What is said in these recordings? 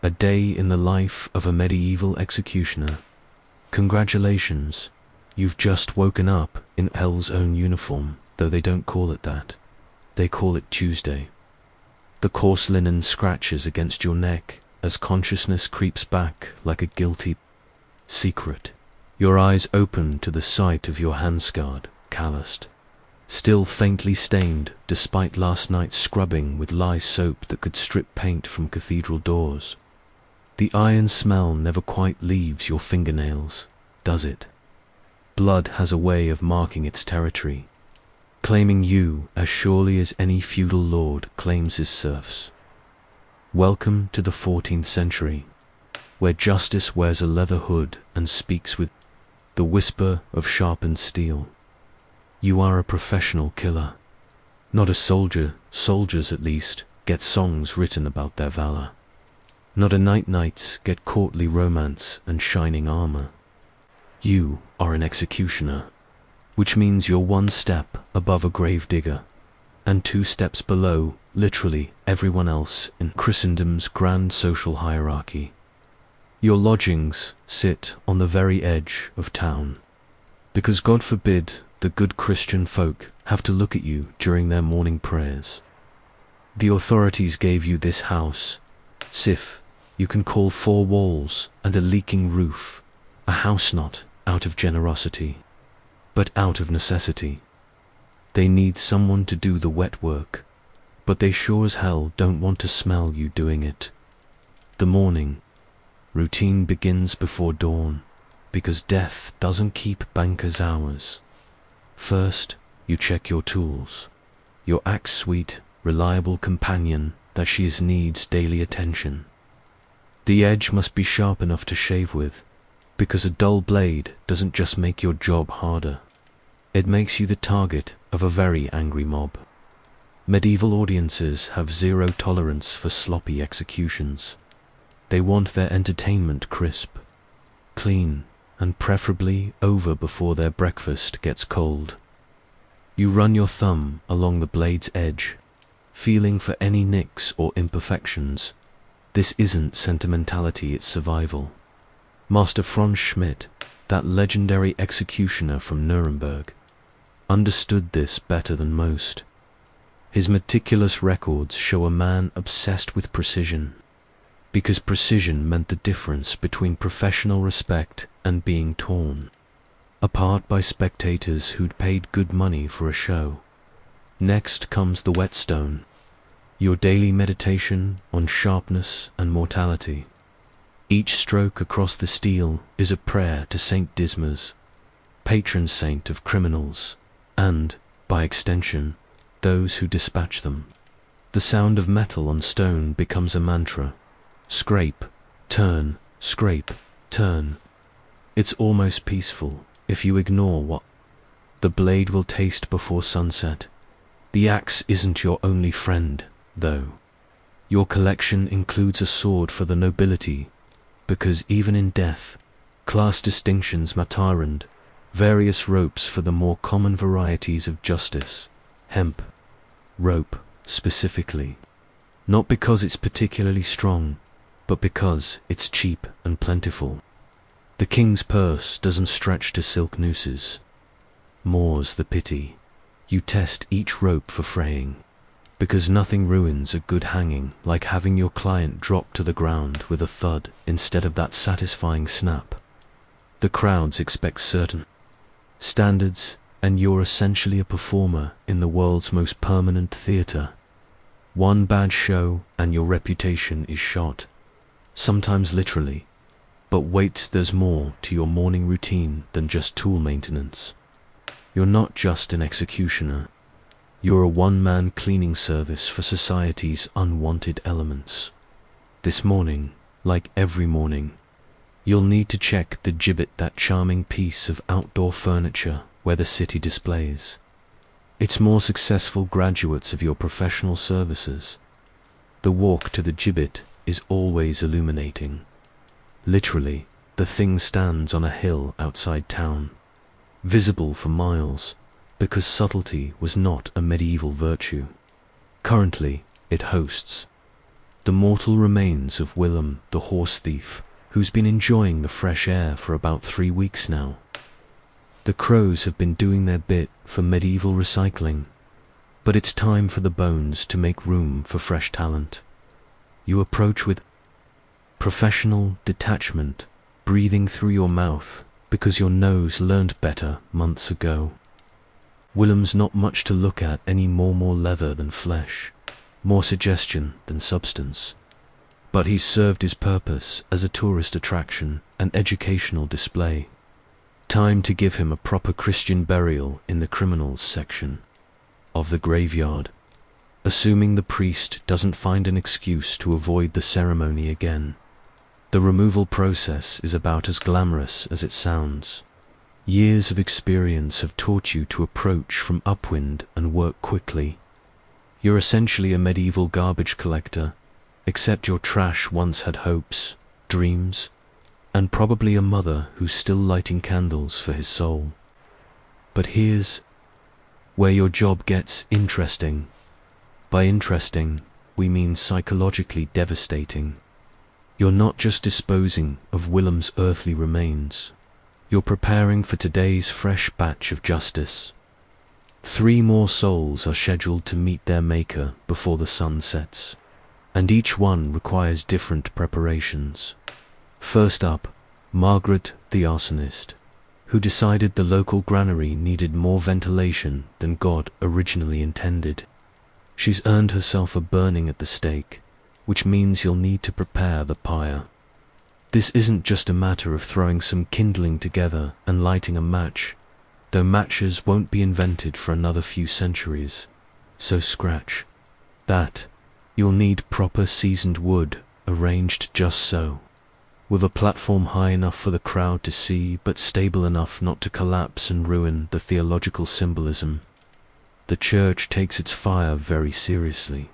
A day in the life of a medieval executioner. Congratulations, you've just woken up in hell's own uniform, though they don't call it that. They call it Tuesday. The coarse linen scratches against your neck as consciousness creeps back like a guilty secret. Your eyes open to the sight of your hand scarred, calloused, still faintly stained despite last night's scrubbing with lye soap that could strip paint from cathedral doors. The iron smell never quite leaves your fingernails, does it? Blood has a way of marking its territory, claiming you as surely as any feudal lord claims his serfs. Welcome to the 14th century, where justice wears a leather hood and speaks with the whisper of sharpened steel. You are a professional killer, not a soldier. Soldiers, at least, get songs written about their valor. Not a knights get courtly romance and shining armor. You are an executioner, which means you're one step above a gravedigger, and 2 steps below, literally, everyone else in Christendom's grand social hierarchy. Your lodgings sit on the very edge of town, because God forbid the good Christian folk have to look at you during their morning prayers. The authorities gave you this house, Sif. You can call 4 walls and a leaking roof a house, not out of generosity, but out of necessity. They need someone to do the wet work, but they sure as hell don't want to smell you doing it. The morning routine begins before dawn, because death doesn't keep bankers' hours. First, you check your tools, your axe, sweet, reliable companion that she needs daily attention. The edge must be sharp enough to shave with, because a dull blade doesn't just make your job harder. It makes you the target of a very angry mob. Medieval audiences have zero tolerance for sloppy executions. They want their entertainment crisp, clean, and preferably over before their breakfast gets cold. You run your thumb along the blade's edge, feeling for any nicks or imperfections. This isn't sentimentality, it's survival. Master Franz Schmidt, that legendary executioner from Nuremberg, understood this better than most. His meticulous records show a man obsessed with precision, because precision meant the difference between professional respect and being torn apart by spectators who'd paid good money for a show. Next comes the whetstone, your daily meditation on sharpness and mortality. Each stroke across the steel is a prayer to Saint Dismas, patron saint of criminals, and, by extension, those who dispatch them. The sound of metal on stone becomes a mantra. Scrape, turn, scrape, turn. It's almost peaceful if you ignore what the blade will taste before sunset. The axe isn't your only friend, though. Your collection includes a sword for the nobility, because even in death, class distinctions matter, and various ropes for the more common varieties of justice. Hemp rope, specifically. Not because it's particularly strong, but because it's cheap and plentiful. The king's purse doesn't stretch to silk nooses. More's the pity. You test each rope for fraying, because nothing ruins a good hanging like having your client drop to the ground with a thud instead of that satisfying snap. The crowds expect certain standards, and you're essentially a performer in the world's most permanent theater. One bad show and your reputation is shot, sometimes literally. But wait, there's more to your morning routine than just tool maintenance. You're not just an executioner. You're a one-man cleaning service for society's unwanted elements. This morning, like every morning, you'll need to check the gibbet, that charming piece of outdoor furniture where the city displays its more successful graduates of your professional services. The walk to the gibbet is always illuminating. Literally, the thing stands on a hill outside town, visible for miles, because subtlety was not a medieval virtue. Currently, it hosts the mortal remains of Willem the horse thief, who's been enjoying the fresh air for about 3 weeks now. The crows have been doing their bit for medieval recycling, but it's time for the bones to make room for fresh talent. You approach with professional detachment, breathing through your mouth because your nose learned better months ago. Willem's not much to look at anymore, more leather than flesh, more suggestion than substance. But he's served his purpose as a tourist attraction, an educational display. Time to give him a proper Christian burial in the criminals section of the graveyard, assuming the priest doesn't find an excuse to avoid the ceremony again. The removal process is about as glamorous as it sounds. Years of experience have taught you to approach from upwind and work quickly. You're essentially a medieval garbage collector, except your trash once had hopes, dreams, and probably a mother who's still lighting candles for his soul. But here's where your job gets interesting. By interesting, we mean psychologically devastating. You're not just disposing of Willem's earthly remains. You're preparing for today's fresh batch of justice. 3 more souls are scheduled to meet their maker before the sun sets, and each one requires different preparations. First up, Margaret the arsonist, who decided the local granary needed more ventilation than God originally intended. She's earned herself a burning at the stake, which means you'll need to prepare the pyre. This isn't just a matter of throwing some kindling together and lighting a match, though matches won't be invented for another few centuries. So scratch that. You'll need proper seasoned wood, arranged just so, with a platform high enough for the crowd to see but stable enough not to collapse and ruin the theological symbolism. The church takes its fire very seriously.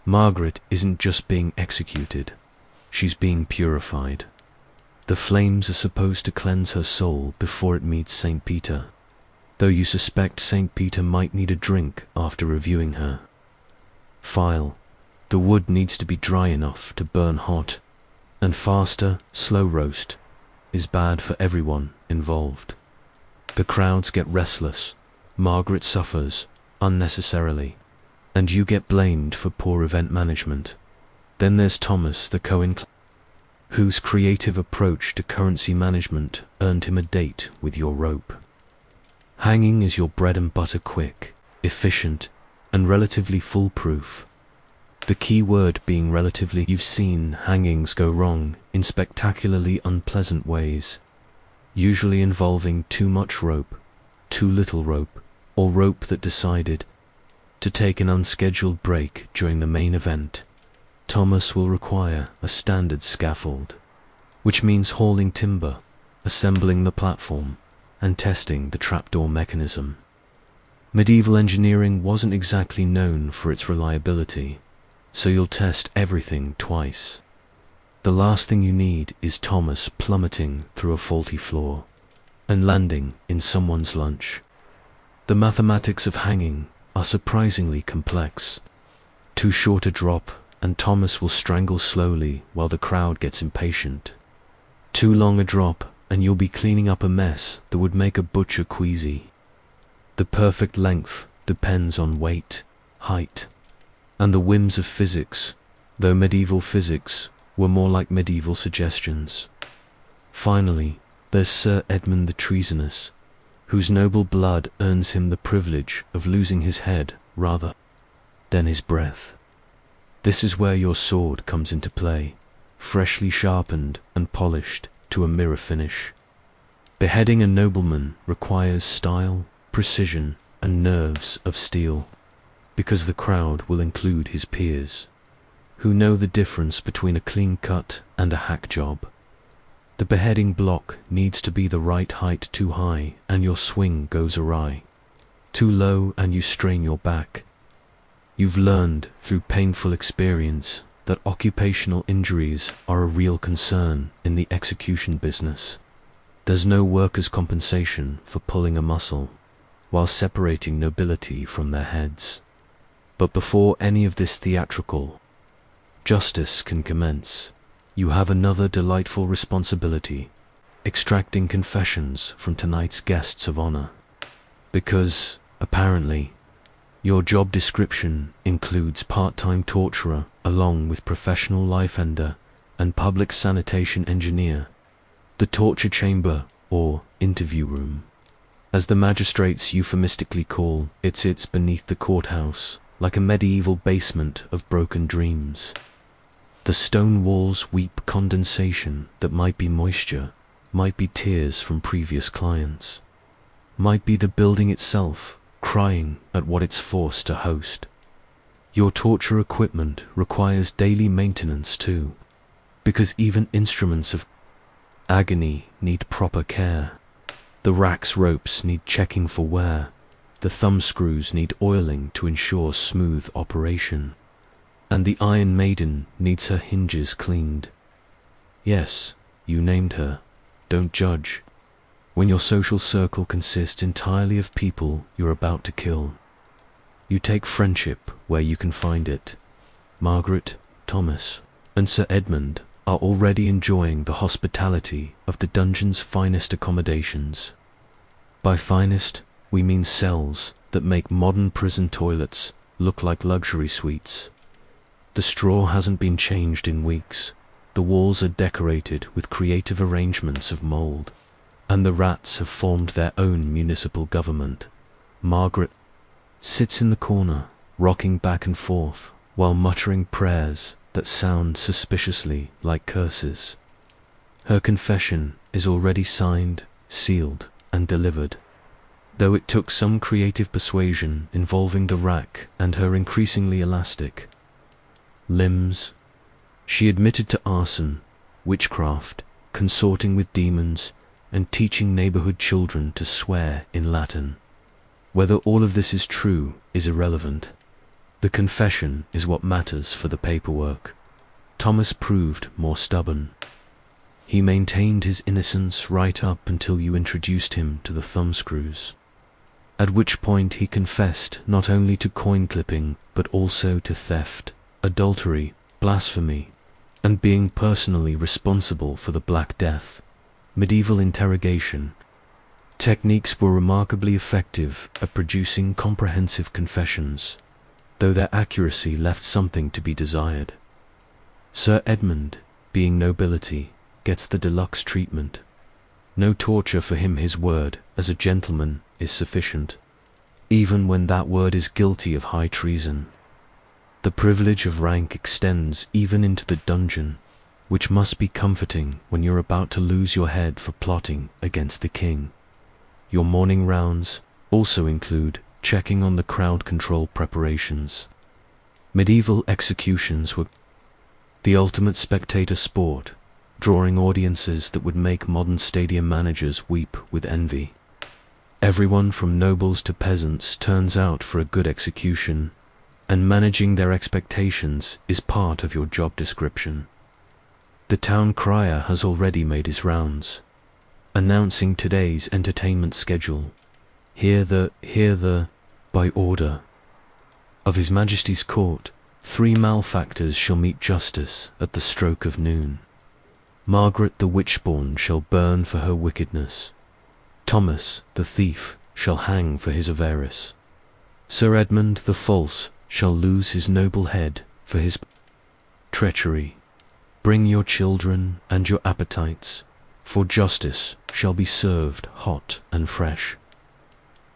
Margaret isn't just being executed, she's being purified. The flames are supposed to cleanse her soul before it meets St. Peter, though you suspect St. Peter might need a drink after reviewing her. File. The wood needs to be dry enough to burn hot, and faster, slow roast is bad for everyone involved. The crowds get restless, Margaret suffers unnecessarily, and you get blamed for poor event management. Then there's Thomas the Cohen, whose creative approach to currency management earned him a date with your rope. Hanging is your bread and butter, quick, efficient, and relatively foolproof. The key word being relatively. You've seen hangings go wrong in spectacularly unpleasant ways, usually involving too much rope, too little rope, or rope that decided to take an unscheduled break during the main event. Thomas will require a standard scaffold, which means hauling timber, assembling the platform, and testing the trapdoor mechanism. Medieval engineering wasn't exactly known for its reliability, so you'll test everything twice. The last thing you need is Thomas plummeting through a faulty floor and landing in someone's lunch. The mathematics of hanging are surprisingly complex. Too short a drop, and Thomas will strangle slowly while the crowd gets impatient. Too long a drop, and you'll be cleaning up a mess that would make a butcher queasy. The perfect length depends on weight, height, and the whims of physics, though medieval physics were more like medieval suggestions. Finally, there's Sir Edmund the Treasonous, whose noble blood earns him the privilege of losing his head rather than his breath. This is where your sword comes into play, freshly sharpened and polished to a mirror finish. Beheading a nobleman requires style, precision, and nerves of steel, because the crowd will include his peers, who know the difference between a clean cut and a hack job. The beheading block needs to be the right height. Too high and your swing goes awry. Too low and you strain your back. You've learned through painful experience that occupational injuries are a real concern in the execution business. There's no workers' compensation for pulling a muscle while separating nobility from their heads. But before any of this theatrical justice can commence, you have another delightful responsibility: extracting confessions from tonight's guests of honor. Because, apparently, your job description includes part-time torturer along with professional life ender and public sanitation engineer. The torture chamber, or interview room, as the magistrates euphemistically call it, sits beneath the courthouse, like a medieval basement of broken dreams. The stone walls weep condensation that might be moisture, might be tears from previous clients, might be the building itself crying at what it's forced to host. Your torture equipment requires daily maintenance too, because even instruments of agony need proper care. The rack's ropes need checking for wear, the thumb screws need oiling to ensure smooth operation, and the Iron Maiden needs her hinges cleaned. Yes, you named her. Don't judge. When your social circle consists entirely of people you're about to kill, you take friendship where you can find it. Margaret, Thomas, and Sir Edmund are already enjoying the hospitality of the dungeon's finest accommodations. By finest, we mean cells that make modern prison toilets look like luxury suites. The straw hasn't been changed in weeks, the walls are decorated with creative arrangements of mold, and the rats have formed their own municipal government. Margaret sits in the corner, rocking back and forth, while muttering prayers that sound suspiciously like curses. Her confession is already signed, sealed, and delivered, though it took some creative persuasion involving the rack and her increasingly elastic limbs. She admitted to arson, witchcraft, consorting with demons, and teaching neighborhood children to swear in Latin. Whether all of this is true is irrelevant. The confession is what matters for the paperwork. Thomas proved more stubborn. He maintained his innocence right up until you introduced him to the thumbscrews, at which point he confessed not only to coin clipping but also to theft, adultery, blasphemy, and being personally responsible for the Black Death. Medieval interrogation techniques were remarkably effective at producing comprehensive confessions, though their accuracy left something to be desired. Sir Edmund, being nobility, gets the deluxe treatment. No torture for him, his word as a gentleman is sufficient, even when that word is guilty of high treason. The privilege of rank extends even into the dungeon, which must be comforting when you're about to lose your head for plotting against the king. Your morning rounds also include checking on the crowd control preparations. Medieval executions were the ultimate spectator sport, drawing audiences that would make modern stadium managers weep with envy. Everyone from nobles to peasants turns out for a good execution, and managing their expectations is part of your job description. The town crier has already made his rounds, announcing today's entertainment schedule. Hear the, by order of His Majesty's court, 3 malefactors shall meet justice at the stroke of noon. Margaret the witchborn shall burn for her wickedness. Thomas the thief shall hang for his avarice. Sir Edmund the false shall lose his noble head for his treachery. Bring your children and your appetites, for justice shall be served hot and fresh.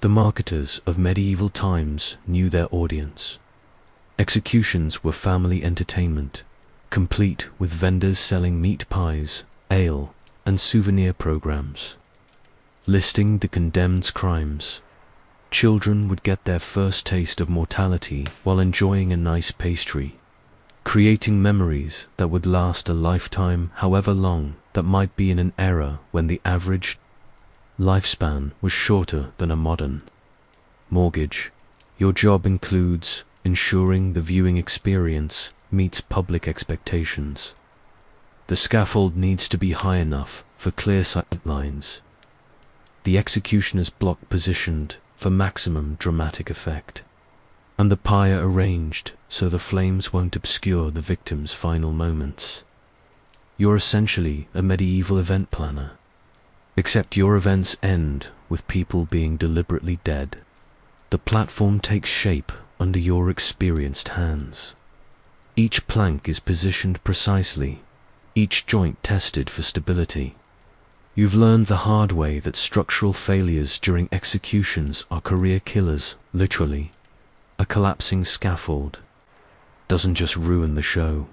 The marketers of medieval times knew their audience. Executions were family entertainment, complete with vendors selling meat pies, ale, and souvenir programs, listing the condemned's crimes. Children would get their first taste of mortality while enjoying a nice pastry, creating memories that would last a lifetime, however long that might be in an era when the average lifespan was shorter than a modern mortgage. Your job includes ensuring the viewing experience meets public expectations. The scaffold needs to be high enough for clear sight lines. The executioner's block positioned for maximum dramatic effect. and the pyre arranged so the flames won't obscure the victim's final moments. You're essentially a medieval event planner, except your events end with people being deliberately dead. The platform takes shape under your experienced hands. Each plank is positioned precisely, each joint tested for stability. You've learned the hard way that structural failures during executions are career killers, literally. A collapsing scaffold doesn't just ruin the show.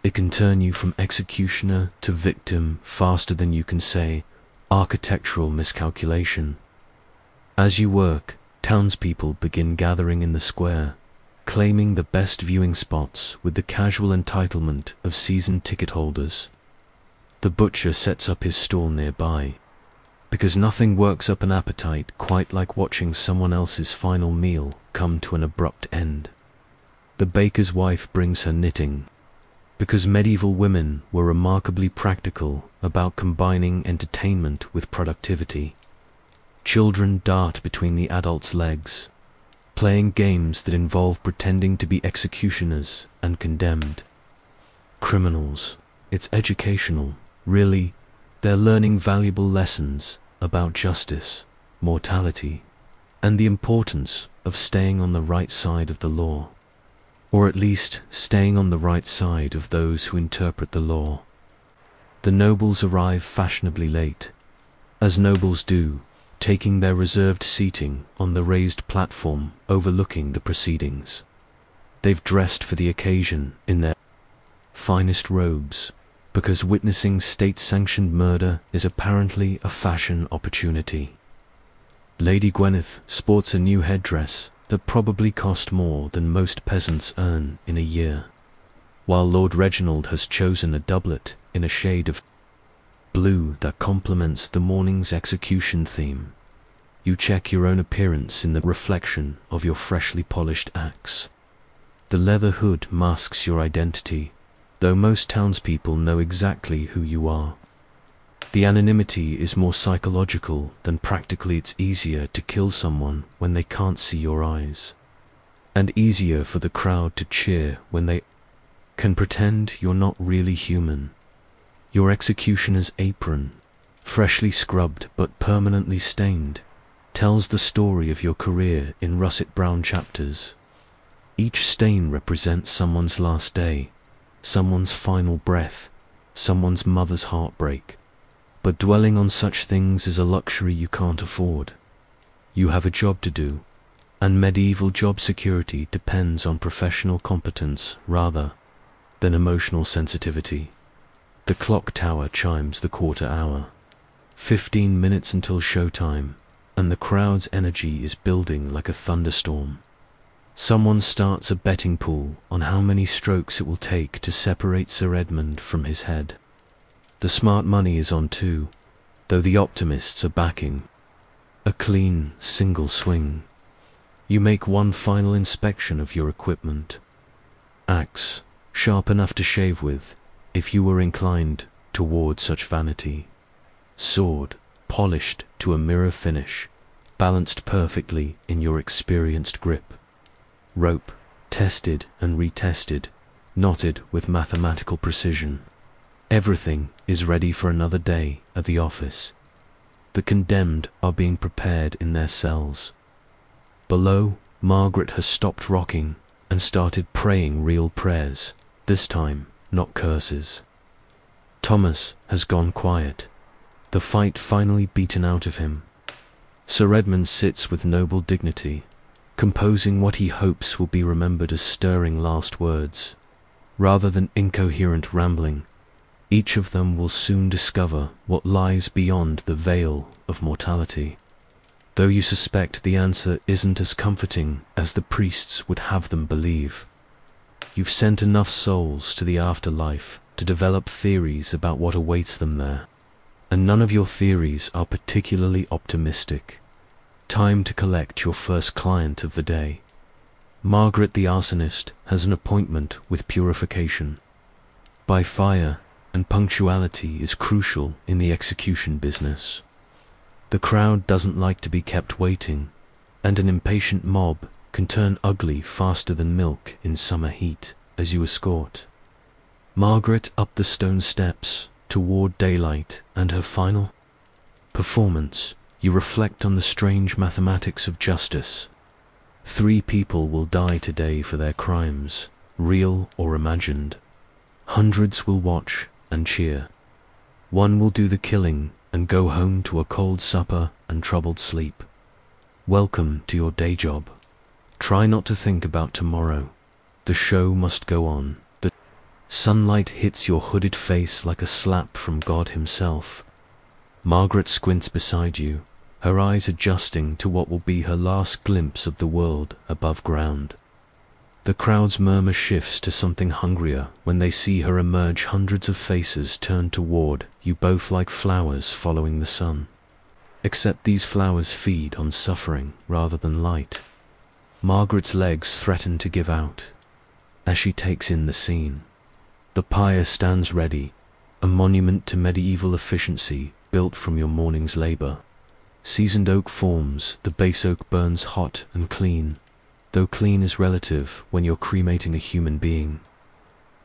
It can turn you from executioner to victim faster than you can say architectural miscalculation. As you work, townspeople begin gathering in the square, claiming the best viewing spots with the casual entitlement of season ticket holders. The butcher sets up his stall nearby, because nothing works up an appetite quite like watching someone else's final meal come to an abrupt end. The baker's wife brings her knitting, because medieval women were remarkably practical about combining entertainment with productivity. Children dart between the adults' legs, playing games that involve pretending to be executioners and condemned. Criminals, it's educational, really. They're learning valuable lessons about justice, mortality, and the importance of staying on the right side of the law. Or at least staying on the right side of those who interpret the law. The nobles arrive fashionably late, as nobles do, taking their reserved seating on the raised platform overlooking the proceedings. They've dressed for the occasion in their finest robes, because witnessing state-sanctioned murder is apparently a fashion opportunity. Lady Gwyneth sports a new headdress that probably cost more than most peasants earn in a year, while Lord Reginald has chosen a doublet in a shade of blue that complements the morning's execution theme. You check your own appearance in the reflection of your freshly polished axe. The leather hood masks your identity, though most townspeople know exactly who you are. The anonymity is more psychological than practically. It's easier to kill someone when they can't see your eyes, and easier for the crowd to cheer when they can pretend you're not really human. Your executioner's apron, freshly scrubbed but permanently stained, tells the story of your career in russet-brown chapters. Each stain represents someone's last day, someone's final breath, someone's mother's heartbreak. But dwelling on such things is a luxury you can't afford. You have a job to do, and medieval job security depends on professional competence rather than emotional sensitivity. The clock tower chimes the quarter hour. 15 minutes until showtime, and the crowd's energy is building like a thunderstorm. Someone starts a betting pool on how many strokes it will take to separate Sir Edmund from his head. The smart money is on too, though the optimists are backing a clean, single swing. You make one final inspection of your equipment. Axe, sharp enough to shave with, if you were inclined toward such vanity. Sword, polished to a mirror finish, balanced perfectly in your experienced grip. Rope, tested and retested, knotted with mathematical precision. Everything is ready for another day at the office. The condemned are being prepared in their cells. Below, Margaret has stopped rocking and started praying real prayers, this time not curses. Thomas has gone quiet, the fight finally beaten out of him. Sir Edmund sits with noble dignity, composing what he hopes will be remembered as stirring last words, rather than incoherent rambling. Each of them will soon discover what lies beyond the veil of mortality, though you suspect the answer isn't as comforting as the priests would have them believe. You've sent enough souls to the afterlife to develop theories about what awaits them there, and none of your theories are particularly optimistic. Time to collect your first client of the day. Margaret the arsonist has an appointment with purification. By fire, and punctuality is crucial in the execution business. The crowd doesn't like to be kept waiting, and an impatient mob can turn ugly faster than milk in summer heat as you escort Margaret up the stone steps toward daylight and her final performance. You reflect on the strange mathematics of justice. 3 people will die today for their crimes, real or imagined. Hundreds will watch and cheer. 1 will do the killing and go home to a cold supper and troubled sleep. Welcome to your day job. Try not to think about tomorrow. The show must go on. The sunlight hits your hooded face like a slap from God himself. Margaret squints beside you, her eyes adjusting to what will be her last glimpse of the world above ground. The crowd's murmur shifts to something hungrier when they see her emerge. Hundreds of faces turn toward you, both like flowers following the sun. Except these flowers feed on suffering rather than light. Margaret's legs threaten to give out as she takes in the scene. The pyre stands ready, a monument to medieval efficiency built from your morning's labor. Seasoned oak forms, the base oak burns hot and clean, though clean is relative when you're cremating a human being.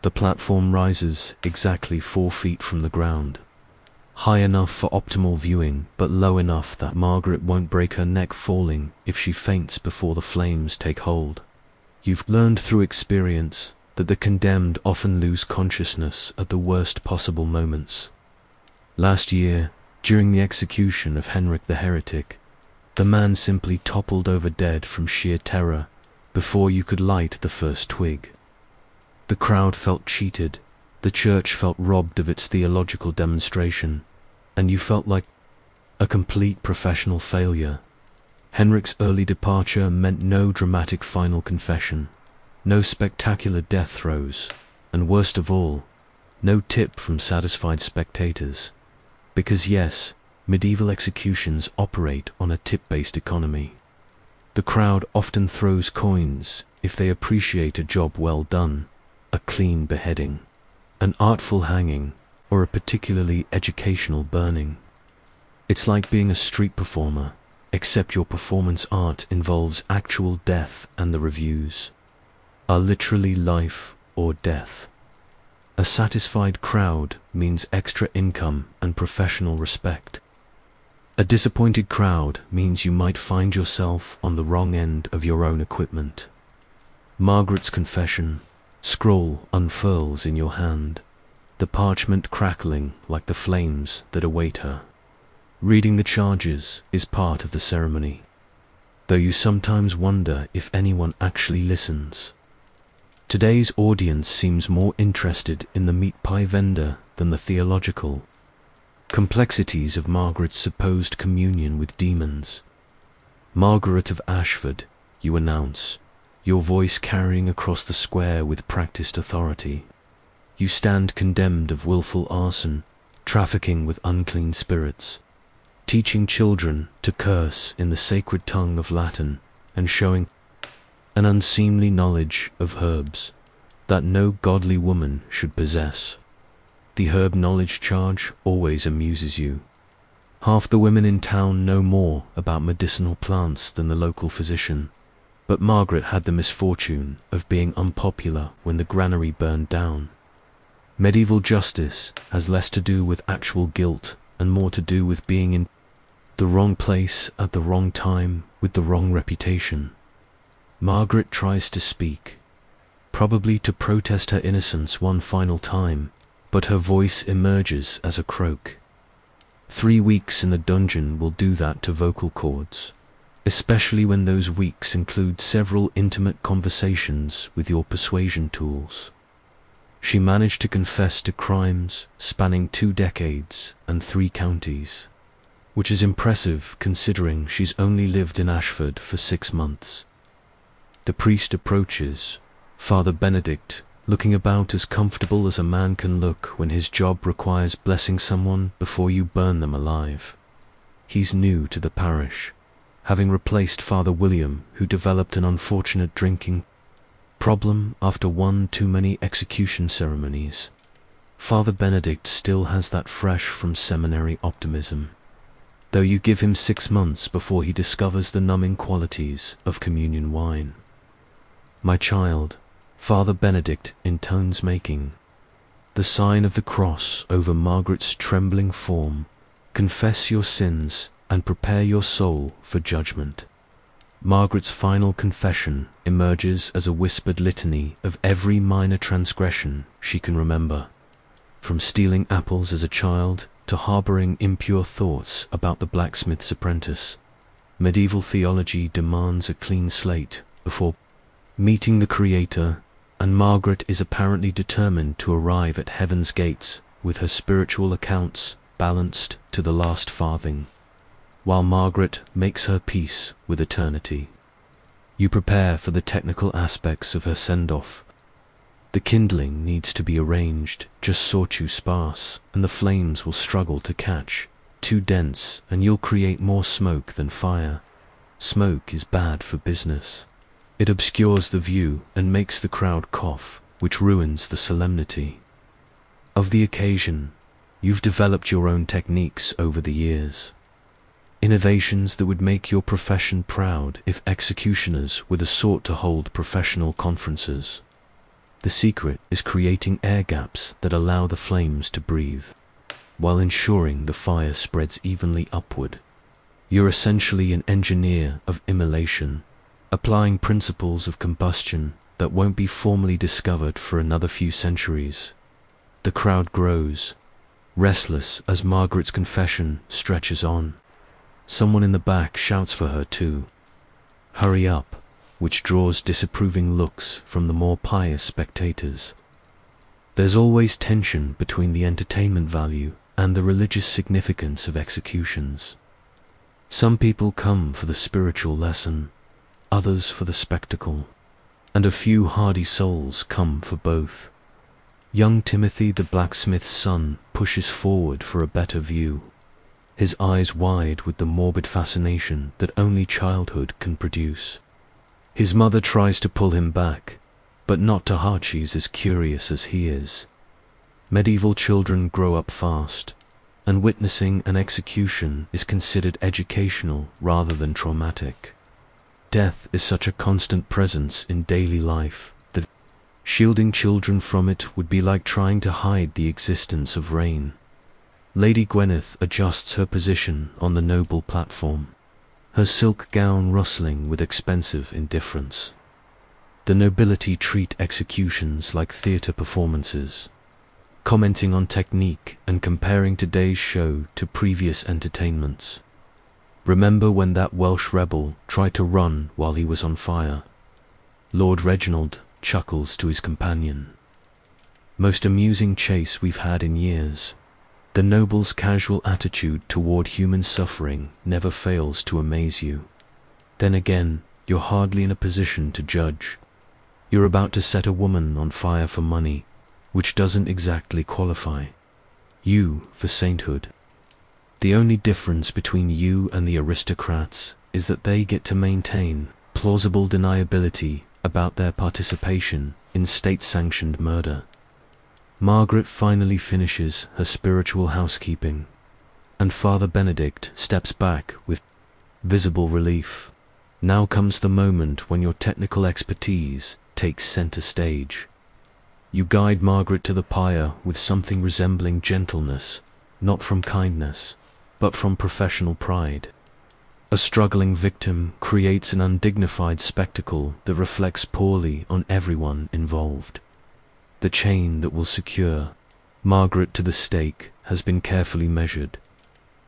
The platform rises exactly 4 feet from the ground, high enough for optimal viewing, but low enough that Margaret won't break her neck falling if she faints before the flames take hold. You've learned through experience that the condemned often lose consciousness at the worst possible moments. Last year, during the execution of Henrik the Heretic, the man simply toppled over dead from sheer terror before you could light the first twig. The crowd felt cheated, the church felt robbed of its theological demonstration, and you felt like a complete professional failure. Henrik's early departure meant no dramatic final confession, no spectacular death throes, and worst of all, no tip from satisfied spectators. Because yes, medieval executions operate on a tip-based economy. The crowd often throws coins if they appreciate a job well done, a clean beheading, an artful hanging, or a particularly educational burning. It's like being a street performer, except your performance art involves actual death and the reviews are literally life or death. A satisfied crowd means extra income and professional respect. A disappointed crowd means you might find yourself on the wrong end of your own equipment. Margaret's confession scroll unfurls in your hand, the parchment crackling like the flames that await her. Reading the charges is part of the ceremony, though you sometimes wonder if anyone actually listens. Today's audience seems more interested in the meat pie vendor than the theological complexities of Margaret's supposed communion with demons. Margaret of Ashford, you announce, your voice carrying across the square with practiced authority. You stand condemned of willful arson, trafficking with unclean spirits, teaching children to curse in the sacred tongue of Latin, and showing an unseemly knowledge of herbs that no godly woman should possess. The herb knowledge charge always amuses you. Half the women in town know more about medicinal plants than the local physician, but Margaret had the misfortune of being unpopular when the granary burned down. Medieval justice has less to do with actual guilt and more to do with being in the wrong place at the wrong time with the wrong reputation. Margaret tries to speak, probably to protest her innocence one final time, but her voice emerges as a croak. 3 weeks in the dungeon will do that to vocal cords, especially when those weeks include several intimate conversations with your persuasion tools. She managed to confess to crimes spanning 2 decades and 3 counties, which is impressive considering she's only lived in Ashford for 6 months. The priest approaches, Father Benedict, looking about as comfortable as a man can look when his job requires blessing someone before you burn them alive. He's new to the parish, having replaced Father William, who developed an unfortunate drinking problem after one too many execution ceremonies. Father Benedict still has that fresh from seminary optimism. though you give him 6 months before he discovers the numbing qualities of communion wine. My child, Father Benedict intones making the sign of the cross over Margaret's trembling form. Confess your sins and prepare your soul for judgment. Margaret's final confession emerges as a whispered litany of every minor transgression she can remember, from stealing apples as a child to harboring impure thoughts about the blacksmith's apprentice. Medieval theology demands a clean slate before meeting the Creator, and Margaret is apparently determined to arrive at heaven's gates with her spiritual accounts balanced to the last farthing, while Margaret makes her peace with eternity. You prepare for the technical aspects of her send-off. The kindling needs to be arranged just so too sparse, and the flames will struggle to catch. Too dense, and you'll create more smoke than fire. Smoke is bad for business. It obscures the view and makes the crowd cough, which ruins the solemnity of the occasion. You've developed your own techniques over the years. Innovations that would make your profession proud if executioners were the sort to hold professional conferences. The secret is creating air gaps that allow the flames to breathe, while ensuring the fire spreads evenly upward. You're essentially an engineer of immolation, applying principles of combustion that won't be formally discovered for another few centuries. The crowd grows, restless as Margaret's confession stretches on. Someone in the back shouts for her too. Hurry up, which draws disapproving looks from the more pious spectators. There's always tension between the entertainment value and the religious significance of executions. Some people come for the spiritual lesson, others for the spectacle, and a few hardy souls come for both. Young Timothy, the blacksmith's son, pushes forward for a better view, his eyes wide with the morbid fascination that only childhood can produce. His mother tries to pull him back, but not to heart. She's as curious as he is. Medieval children grow up fast, and witnessing an execution is considered educational rather than traumatic. Death is such a constant presence in daily life that shielding children from it would be like trying to hide the existence of rain. Lady Gwyneth adjusts her position on the noble platform, her silk gown rustling with expensive indifference. The nobility treat executions like theatre performances, commenting on technique and comparing today's show to previous entertainments. Remember when that Welsh rebel tried to run while he was on fire? Lord Reginald chuckles to his companion. Most amusing chase we've had in years. The noble's casual attitude toward human suffering never fails to amaze you. Then again, you're hardly in a position to judge. You're about to set a woman on fire for money, which doesn't exactly qualify you for sainthood. The only difference between you and the aristocrats is that they get to maintain plausible deniability about their participation in state-sanctioned murder. Margaret finally finishes her spiritual housekeeping, and Father Benedict steps back with visible relief. Now comes the moment when your technical expertise takes center stage. You guide Margaret to the pyre with something resembling gentleness, not from kindness, but from professional pride. A struggling victim creates an undignified spectacle that reflects poorly on everyone involved. The chain that will secure Margaret to the stake has been carefully measured.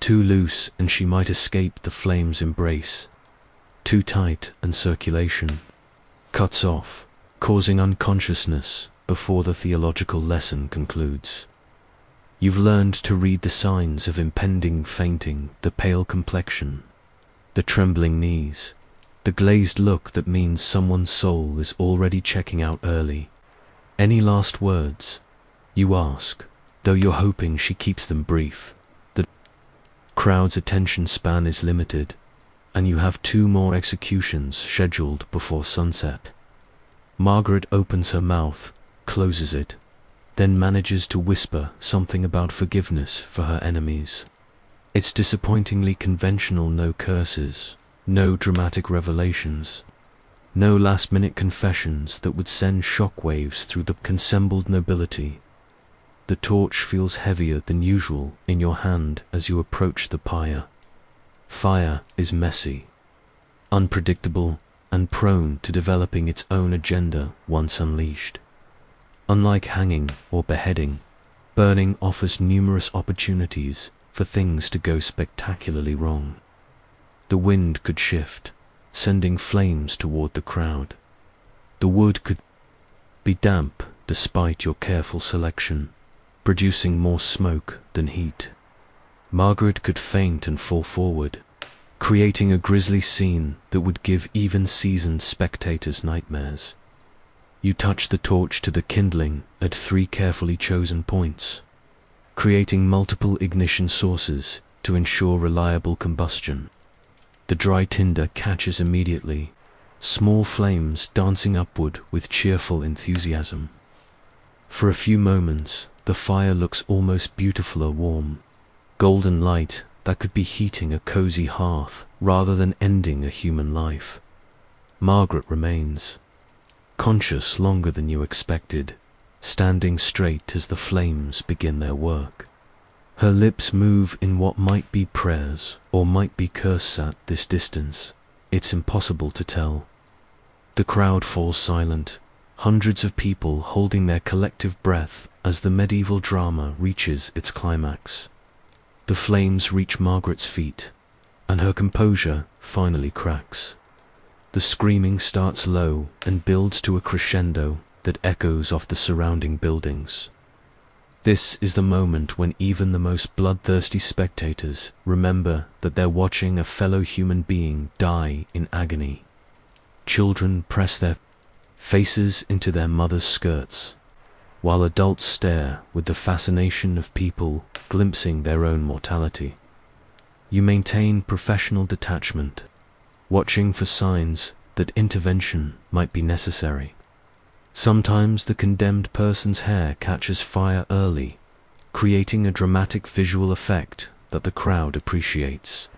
Too loose and she might escape the flames' embrace. Too tight and circulation cuts off, causing unconsciousness before the theological lesson concludes. You've learned to read the signs of impending fainting, the pale complexion, the trembling knees, the glazed look that means someone's soul is already checking out early. Any last words? You ask, though you're hoping she keeps them brief. The crowd's attention span is limited, and you have 2 more executions scheduled before sunset. Margaret opens her mouth, closes it, then manages to whisper something about forgiveness for her enemies. It's disappointingly conventional, no curses, no dramatic revelations, no last-minute confessions that would send shockwaves through the assembled nobility. The torch feels heavier than usual in your hand as you approach the pyre. Fire is messy, unpredictable, and prone to developing its own agenda once unleashed. Unlike hanging or beheading, burning offers numerous opportunities for things to go spectacularly wrong. The wind could shift, sending flames toward the crowd. The wood could be damp despite your careful selection, producing more smoke than heat. Margaret could faint and fall forward, creating a grisly scene that would give even seasoned spectators nightmares. You touch the torch to the kindling at 3 carefully chosen points, creating multiple ignition sources to ensure reliable combustion. The dry tinder catches immediately, small flames dancing upward with cheerful enthusiasm. For a few moments, the fire looks almost beautiful or warm, golden light that could be heating a cozy hearth rather than ending a human life. Margaret remains, conscious longer than you expected, standing straight as the flames begin their work. Her lips move in what might be prayers or might be curses at this distance. It's impossible to tell. The crowd falls silent, hundreds of people holding their collective breath as the medieval drama reaches its climax. The flames reach Margaret's feet, and her composure finally cracks. The screaming starts low and builds to a crescendo that echoes off the surrounding buildings. This is the moment when even the most bloodthirsty spectators remember that they're watching a fellow human being die in agony. Children press their faces into their mothers' skirts, while adults stare with the fascination of people glimpsing their own mortality. You maintain professional detachment, watching for signs that intervention might be necessary. Sometimes the condemned person's hair catches fire early, creating a dramatic visual effect that the crowd appreciates.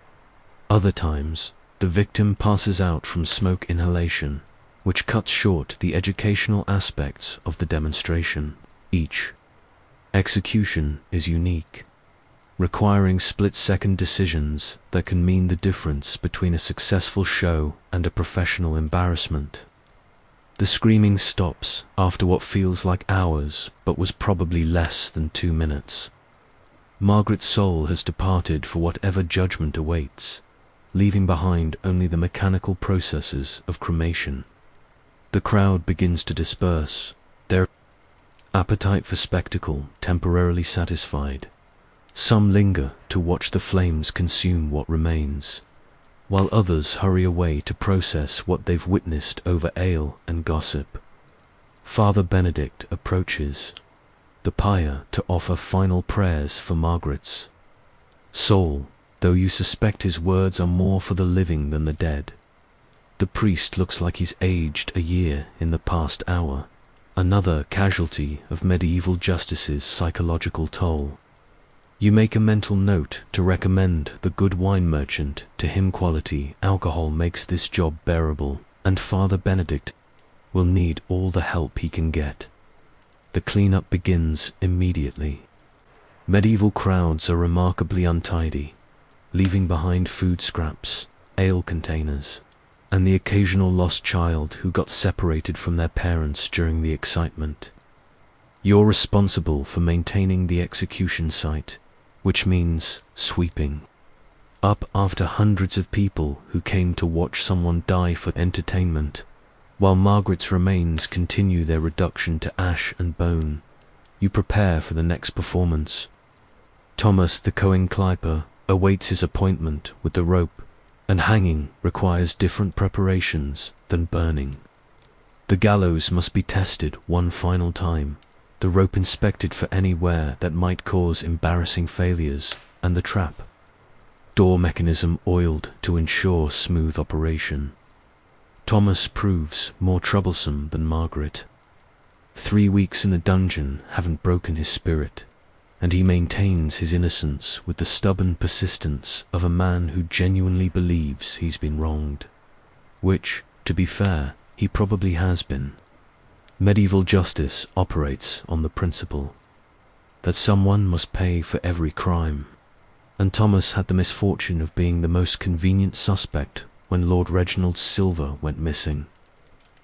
Other times, the victim passes out from smoke inhalation, which cuts short the educational aspects of the demonstration. Each execution is unique, requiring split-second decisions that can mean the difference between a successful show and a professional embarrassment. The screaming stops after what feels like hours but was probably less than 2 minutes. Margaret's soul has departed for whatever judgment awaits, leaving behind only the mechanical processes of cremation. The crowd begins to disperse, their appetite for spectacle temporarily satisfied. Some linger to watch the flames consume what remains, while others hurry away to process what they've witnessed over ale and gossip. Father Benedict approaches the pyre to offer final prayers for Margaret's soul, though you suspect his words are more for the living than the dead. The priest looks like he's aged a year in the past hour, another casualty of medieval justice's psychological toll. You make a mental note to recommend the good wine merchant to him. Quality alcohol makes this job bearable, and Father Benedict will need all the help he can get. The cleanup begins immediately. Medieval crowds are remarkably untidy, leaving behind food scraps, ale containers, and the occasional lost child who got separated from their parents during the excitement. You're responsible for maintaining the execution site, which means sweeping up after hundreds of people who came to watch someone die for entertainment, while Margaret's remains continue their reduction to ash and bone. You prepare for the next performance. Thomas the Coincliper awaits his appointment with the rope, and hanging requires different preparations than burning. The gallows must be tested one final time, the rope inspected for any wear that might cause embarrassing failures, and the trap door mechanism oiled to ensure smooth operation. Thomas proves more troublesome than Margaret. 3 weeks in the dungeon haven't broken his spirit. and he maintains his innocence with the stubborn persistence of a man who genuinely believes he's been wronged. Which, to be fair, he probably has been. Medieval justice operates on the principle that someone must pay for every crime, and Thomas had the misfortune of being the most convenient suspect when Lord Reginald's silver went missing.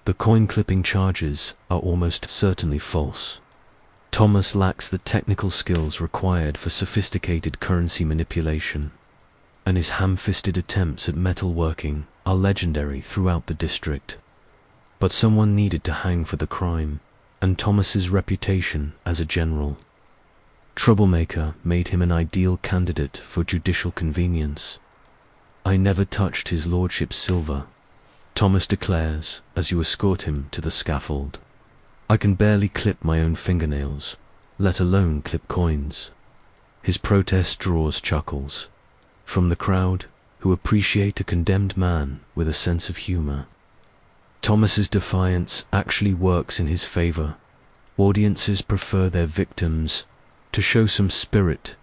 The coin-clipping charges are almost certainly false. Thomas lacks the technical skills required for sophisticated currency manipulation, and his ham-fisted attempts at metalworking are legendary throughout the district. But someone needed to hang for the crime, and Thomas's reputation as a general troublemaker made him an ideal candidate for judicial convenience. "I never touched his lordship's silver," Thomas declares as you escort him to the scaffold. "I can barely clip my own fingernails, let alone clip coins." His protest draws chuckles from the crowd, who appreciate a condemned man with a sense of humor. Thomas's defiance actually works in his favor. Audiences prefer their victims to show some spirit,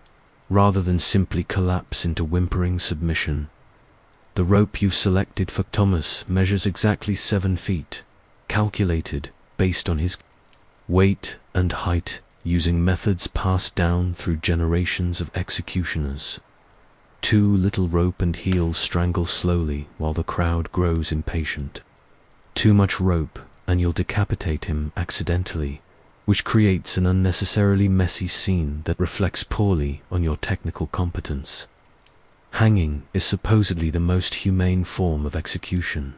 rather than simply collapse into whimpering submission. The rope you've selected for Thomas measures exactly 7 feet, calculated based on his weight and height, using methods passed down through generations of executioners. 2 little rope and heels strangle slowly while the crowd grows impatient. Too much rope and you'll decapitate him accidentally, which creates an unnecessarily messy scene that reflects poorly on your technical competence. Hanging is supposedly the most humane form of execution,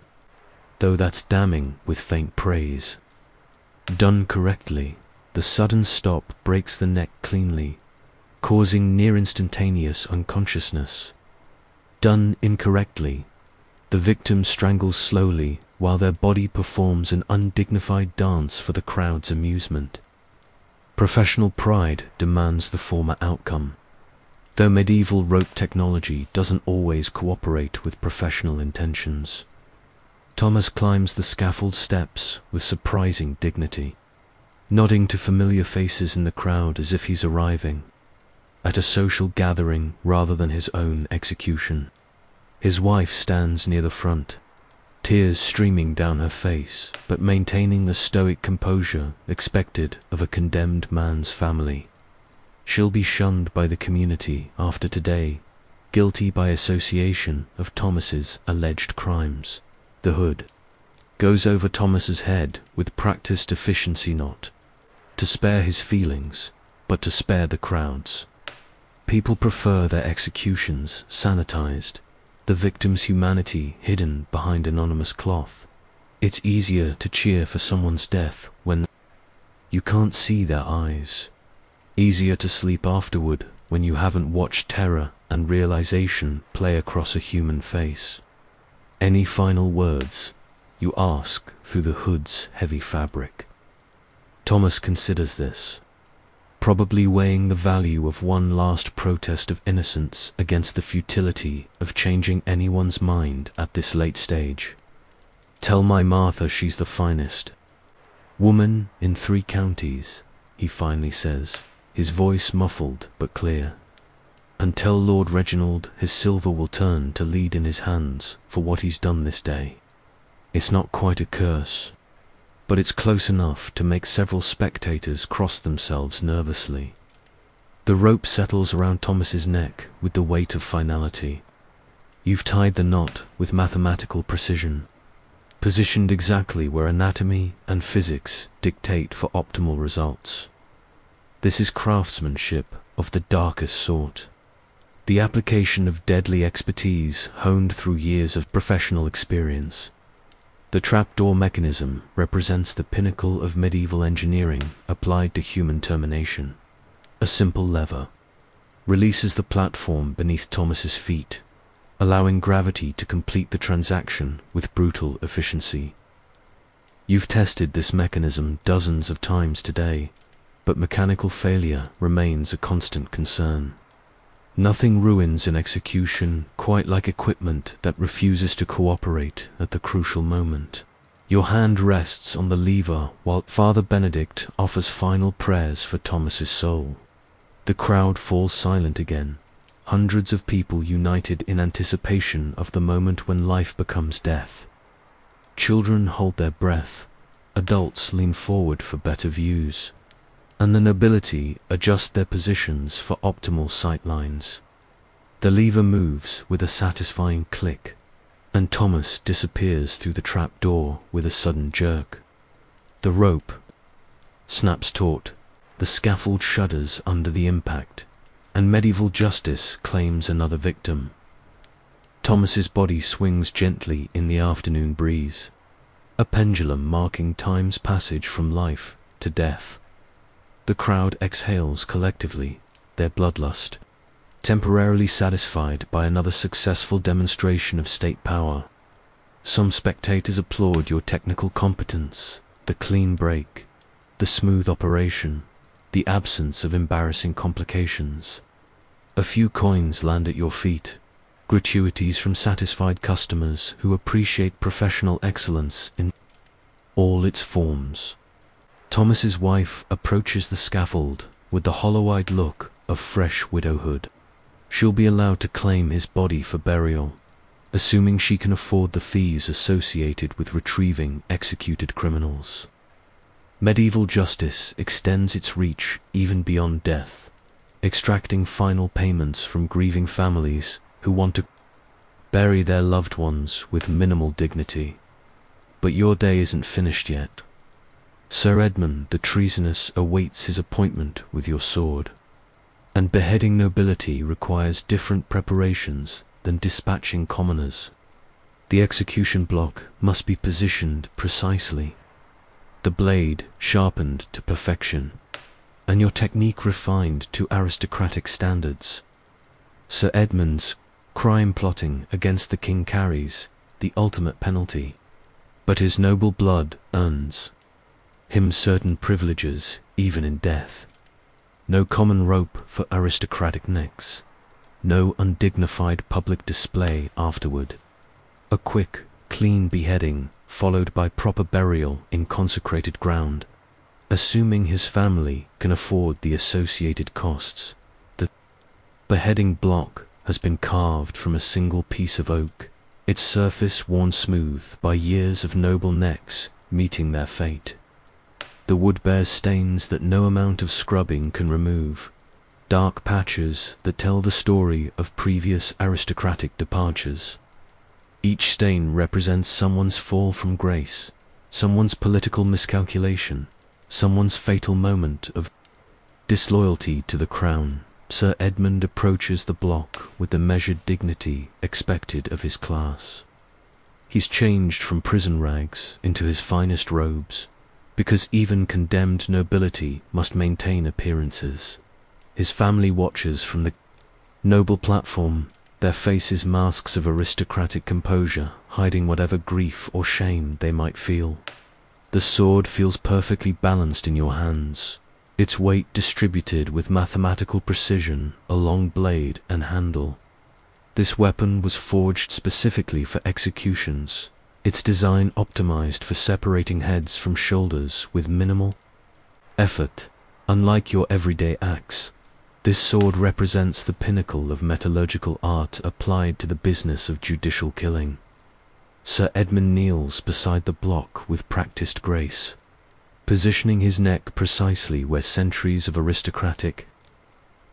though that's damning with faint praise. Done correctly, the sudden stop breaks the neck cleanly, causing near-instantaneous unconsciousness. Done incorrectly, the victim strangles slowly while their body performs an undignified dance for the crowd's amusement. Professional pride demands the former outcome, though medieval rope technology doesn't always cooperate with professional intentions. Thomas climbs the scaffold steps with surprising dignity, nodding to familiar faces in the crowd as if he's arriving at a social gathering rather than his own execution. His wife stands near the front, tears streaming down her face, but maintaining the stoic composure expected of a condemned man's family. She'll be shunned by the community after today, guilty by association of Thomas's alleged crimes. The hood goes over Thomas's head with practiced efficiency, not to spare his feelings, but to spare the crowds. People prefer their executions sanitized, the victim's humanity hidden behind anonymous cloth. It's easier to cheer for someone's death when you can't see their eyes. Easier to sleep afterward when you haven't watched terror and realization play across a human face. Any final words? You ask through the hood's heavy fabric. Thomas considers this, probably weighing the value of one last protest of innocence against the futility of changing anyone's mind at this late stage. "Tell my Martha she's the finest woman in 3 counties, he finally says, his voice muffled but clear. "And tell Lord Reginald his silver will turn to lead in his hands for what he's done this day." It's not quite a curse, but it's close enough to make several spectators cross themselves nervously. The rope settles around Thomas's neck with the weight of finality. You've tied the knot with mathematical precision, positioned exactly where anatomy and physics dictate for optimal results. This is craftsmanship of the darkest sort, the application of deadly expertise honed through years of professional experience. The trapdoor mechanism represents the pinnacle of medieval engineering applied to human termination. A simple lever releases the platform beneath Thomas's feet, allowing gravity to complete the transaction with brutal efficiency. You've tested this mechanism dozens of times today, but mechanical failure remains a constant concern. Nothing ruins an execution quite like equipment that refuses to cooperate at the crucial moment. Your hand rests on the lever while Father Benedict offers final prayers for Thomas's soul. The crowd falls silent again, hundreds of people united in anticipation of the moment when life becomes death. Children hold their breath, adults lean forward for better views, and the nobility adjust their positions for optimal sightlines. The lever moves with a satisfying click, and Thomas disappears through the trap door with a sudden jerk. The rope snaps taut, the scaffold shudders under the impact, and medieval justice claims another victim. Thomas's body swings gently in the afternoon breeze, a pendulum marking time's passage from life to death. The crowd exhales collectively, their bloodlust temporarily satisfied by another successful demonstration of state power. Some spectators applaud your technical competence, the clean break, the smooth operation, the absence of embarrassing complications. A few coins land at your feet, gratuities from satisfied customers who appreciate professional excellence in all its forms. Thomas's wife approaches the scaffold with the hollow-eyed look of fresh widowhood. She'll be allowed to claim his body for burial, assuming she can afford the fees associated with retrieving executed criminals. Medieval justice extends its reach even beyond death, extracting final payments from grieving families who want to bury their loved ones with minimal dignity. But your day isn't finished yet. Sir Edmund the treasonous awaits his appointment with your sword, and beheading nobility requires different preparations than dispatching commoners. The execution block must be positioned precisely, the blade sharpened to perfection, and your technique refined to aristocratic standards. Sir Edmund's crime plotting against the king carries the ultimate penalty, but his noble blood earns him certain privileges even in death. No common rope for aristocratic necks, no undignified public display afterward. A quick, clean beheading followed by proper burial in consecrated ground, assuming his family can afford the associated costs. The beheading block has been carved from a single piece of oak, its surface worn smooth by years of noble necks meeting their fate. The wood bears stains that no amount of scrubbing can remove, dark patches that tell the story of previous aristocratic departures. Each stain represents someone's fall from grace, someone's political miscalculation, someone's fatal moment of disloyalty to the crown. Sir Edmund approaches the block with the measured dignity expected of his class. He's changed from prison rags into his finest robes, because even condemned nobility must maintain appearances. His family watches from the noble platform, their faces masks of aristocratic composure, hiding whatever grief or shame they might feel. The sword feels perfectly balanced in your hands, its weight distributed with mathematical precision along blade and handle. This weapon was forged specifically for executions, its design optimized for separating heads from shoulders with minimal effort. Unlike your everyday axe, this sword represents the pinnacle of metallurgical art applied to the business of judicial killing. Sir Edmund kneels beside the block with practiced grace, positioning his neck precisely where centuries of aristocratic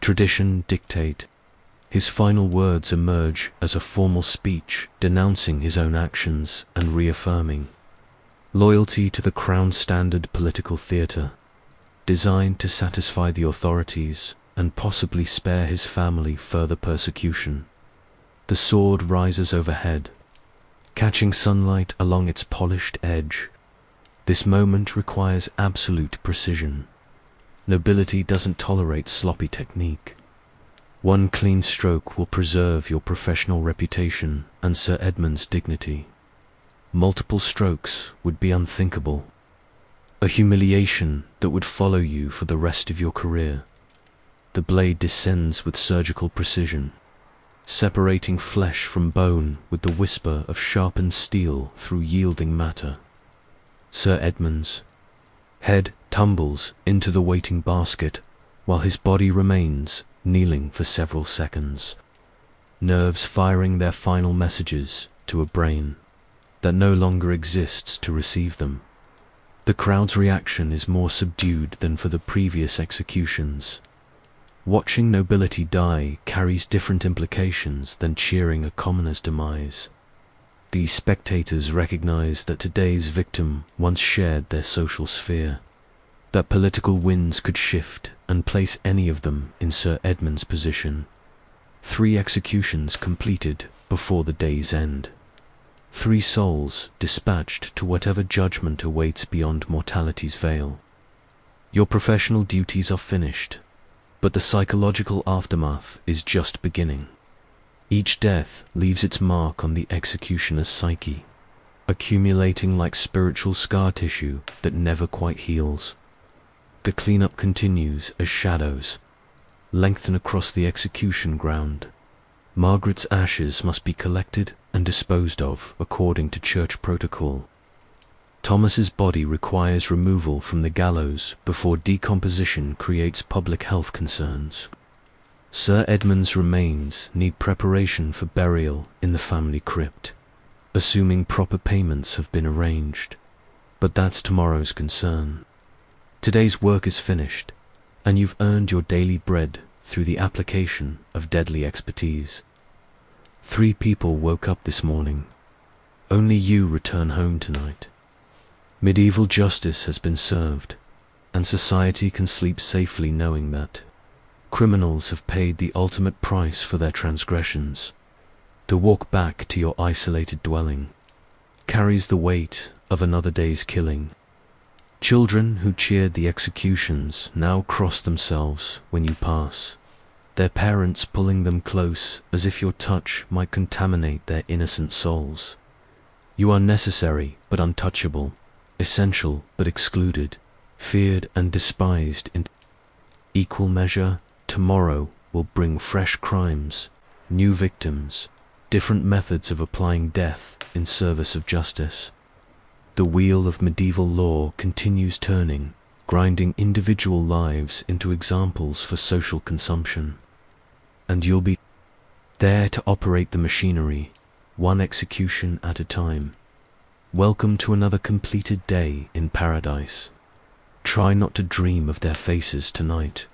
tradition dictate. His final words emerge as a formal speech denouncing his own actions and reaffirming loyalty to the crown's standard political theatre, designed to satisfy the authorities and possibly spare his family further persecution. The sword rises overhead, catching sunlight along its polished edge. This moment requires absolute precision. Nobility doesn't tolerate sloppy technique. One clean stroke will preserve your professional reputation and Sir Edmund's dignity. Multiple strokes would be unthinkable, a humiliation that would follow you for the rest of your career. The blade descends with surgical precision, separating flesh from bone with the whisper of sharpened steel through yielding matter. Sir Edmund's head tumbles into the waiting basket, while his body remains kneeling for several seconds, nerves firing their final messages to a brain that no longer exists to receive them. The crowd's reaction is more subdued than for the previous executions. Watching nobility die carries different implications than cheering a commoner's demise. These spectators recognize that today's victim once shared their social sphere, that political winds could shift and place any of them in Sir Edmund's position. 3 executions completed before the day's end. 3 souls dispatched to whatever judgment awaits beyond mortality's veil. Your professional duties are finished, but the psychological aftermath is just beginning. Each death leaves its mark on the executioner's psyche, accumulating like spiritual scar tissue that never quite heals. The cleanup continues as shadows lengthen across the execution ground. Margaret's ashes must be collected and disposed of according to church protocol. Thomas's body requires removal from the gallows before decomposition creates public health concerns. Sir Edmund's remains need preparation for burial in the family crypt, assuming proper payments have been arranged. But that's tomorrow's concern. Today's work is finished, and you've earned your daily bread through the application of deadly expertise. 3 people woke up this morning. Only you return home tonight. Medieval justice has been served, and society can sleep safely knowing that criminals have paid the ultimate price for their transgressions. To walk back to your isolated dwelling carries the weight of another day's killing. Children who cheered the executions now cross themselves when you pass, their parents pulling them close as if your touch might contaminate their innocent souls. You are necessary but untouchable, essential but excluded, feared and despised in equal measure. Tomorrow will bring fresh crimes, new victims, different methods of applying death in service of justice. The wheel of medieval law continues turning, grinding individual lives into examples for social consumption. And you'll be there to operate the machinery, one execution at a time. Welcome to another completed day in paradise. Try not to dream of their faces tonight.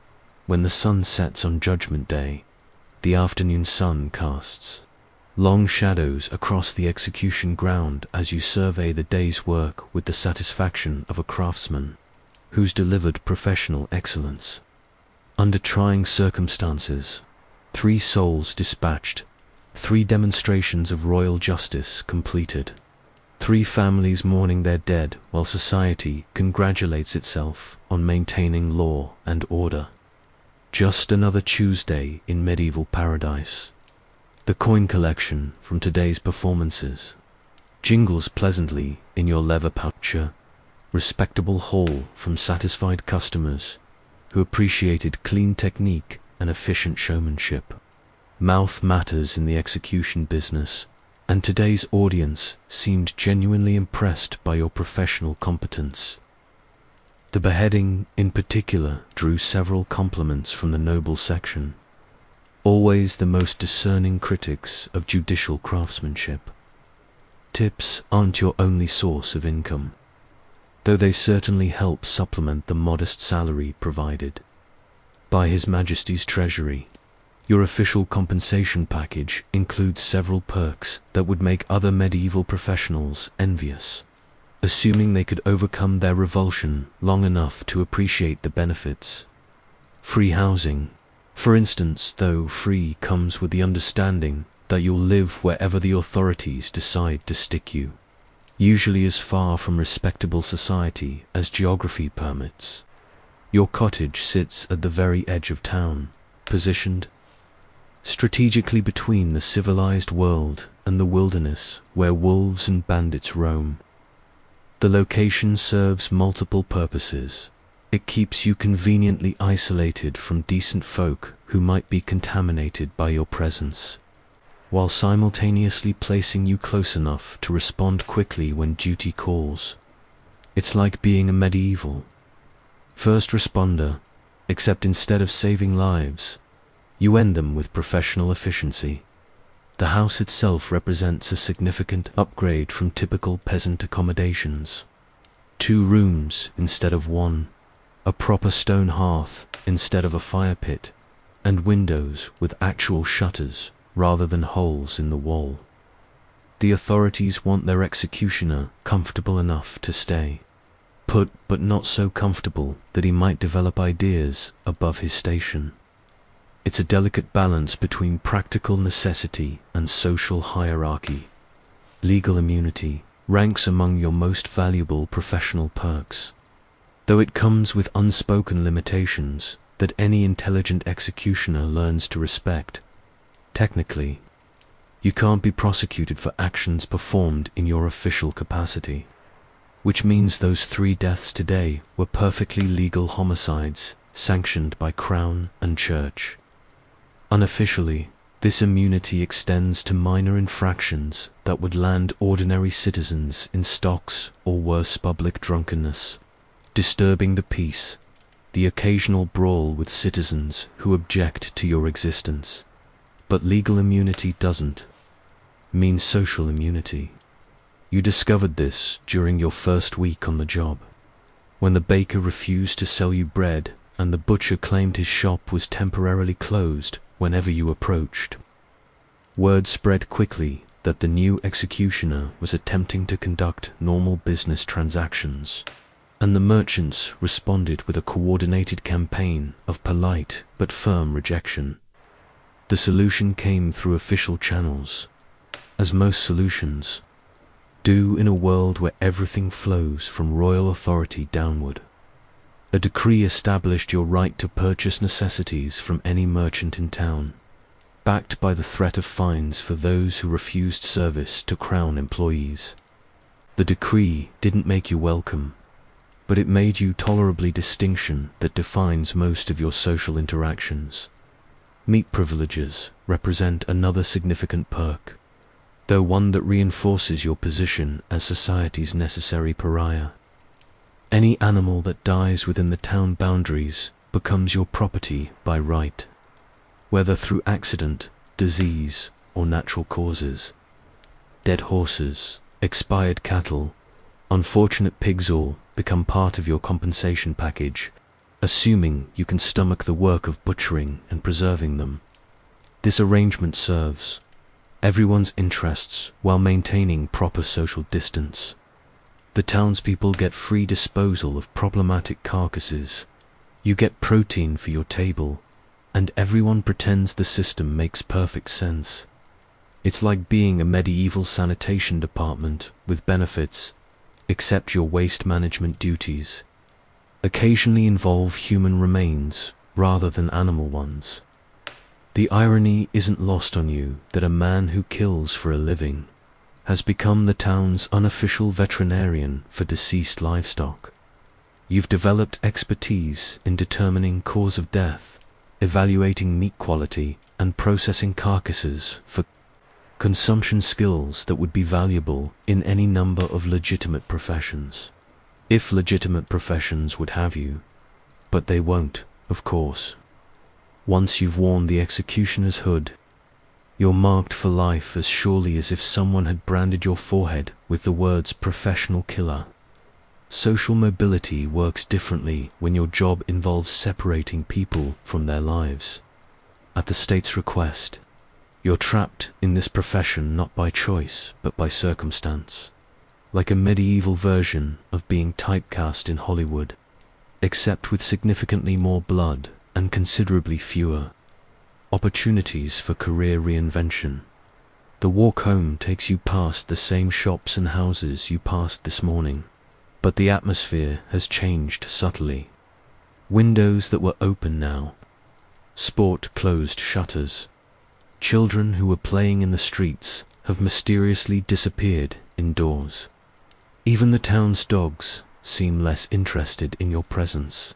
When the sun sets on Judgment Day, the afternoon sun casts long shadows across the execution ground as you survey the day's work with the satisfaction of a craftsman who's delivered professional excellence. Under trying circumstances, 3 souls dispatched, 3 demonstrations of royal justice completed, 3 families mourning their dead while society congratulates itself on maintaining law and order. Just another Tuesday in medieval paradise. The coin collection from today's performances jingles pleasantly in your leather poucher, respectable haul from satisfied customers who appreciated clean technique and efficient showmanship. Mouth matters in the execution business, and today's audience seemed genuinely impressed by your professional competence. The beheading, in particular, drew several compliments from the noble section, always the most discerning critics of judicial craftsmanship. Tips aren't your only source of income, though they certainly help supplement the modest salary provided by His Majesty's Treasury. Your official compensation package includes several perks that would make other medieval professionals envious, assuming they could overcome their revulsion long enough to appreciate the benefits. Free housing, for instance, though free comes with the understanding that you'll live wherever the authorities decide to stick you, usually as far from respectable society as geography permits. Your cottage sits at the very edge of town, positioned strategically between the civilized world and the wilderness where wolves and bandits roam. The location serves multiple purposes. It keeps you conveniently isolated from decent folk who might be contaminated by your presence, while simultaneously placing you close enough to respond quickly when duty calls. It's like being a medieval first responder except instead of saving lives, you end them with professional efficiency. The house itself represents a significant upgrade from typical peasant accommodations. 2 rooms instead of 1, a proper stone hearth instead of a fire pit, and windows with actual shutters rather than holes in the wall. The authorities want their executioner comfortable enough to stay, put but not so comfortable that he might develop ideas above his station. It's a delicate balance between practical necessity and social hierarchy. Legal immunity ranks among your most valuable professional perks, though it comes with unspoken limitations that any intelligent executioner learns to respect. Technically, you can't be prosecuted for actions performed in your official capacity, which means those 3 deaths today were perfectly legal homicides sanctioned by Crown and Church. Unofficially, this immunity extends to minor infractions that would land ordinary citizens in stocks or worse public drunkenness, disturbing the peace, the occasional brawl with citizens who object to your existence. But legal immunity doesn't mean social immunity. You discovered this during your first week on the job, when the baker refused to sell you bread and the butcher claimed his shop was temporarily closed whenever you approached. Word spread quickly that the new executioner was attempting to conduct normal business transactions, and the merchants responded with a coordinated campaign of polite but firm rejection. The solution came through official channels, as most solutions do in a world where everything flows from royal authority downward. A decree established your right to purchase necessities from any merchant in town, backed by the threat of fines for those who refused service to Crown employees. The decree didn't make you welcome, but it made you tolerably distinction that defines most of your social interactions. Meat privileges represent another significant perk, though one that reinforces your position as society's necessary pariah. Any animal that dies within the town boundaries becomes your property by right, whether through accident, disease, or natural causes. Dead horses, expired cattle, unfortunate pigs all become part of your compensation package, assuming you can stomach the work of butchering and preserving them. This arrangement serves everyone's interests while maintaining proper social distance. The townspeople get free disposal of problematic carcasses, you get protein for your table, and everyone pretends the system makes perfect sense. It's like being a medieval sanitation department with benefits, except your waste management duties occasionally involve human remains rather than animal ones. The irony isn't lost on you that a man who kills for a living has become the town's unofficial veterinarian for deceased livestock. You've developed expertise in determining cause of death, evaluating meat quality, and processing carcasses for consumption, skills that would be valuable in any number of legitimate professions, if legitimate professions would have you, but they won't, of course. Once you've worn the executioner's hood, you're marked for life as surely as if someone had branded your forehead with the words "professional killer." Social mobility works differently when your job involves separating people from their lives. At the state's request, you're trapped in this profession not by choice but by circumstance, like a medieval version of being typecast in Hollywood, except with significantly more blood and considerably fewer opportunities for career reinvention. The walk home takes you past the same shops and houses you passed this morning, but the atmosphere has changed subtly. Windows that were open now, sport closed shutters. Children who were playing in the streets have mysteriously disappeared indoors. Even the town's dogs seem less interested in your presence,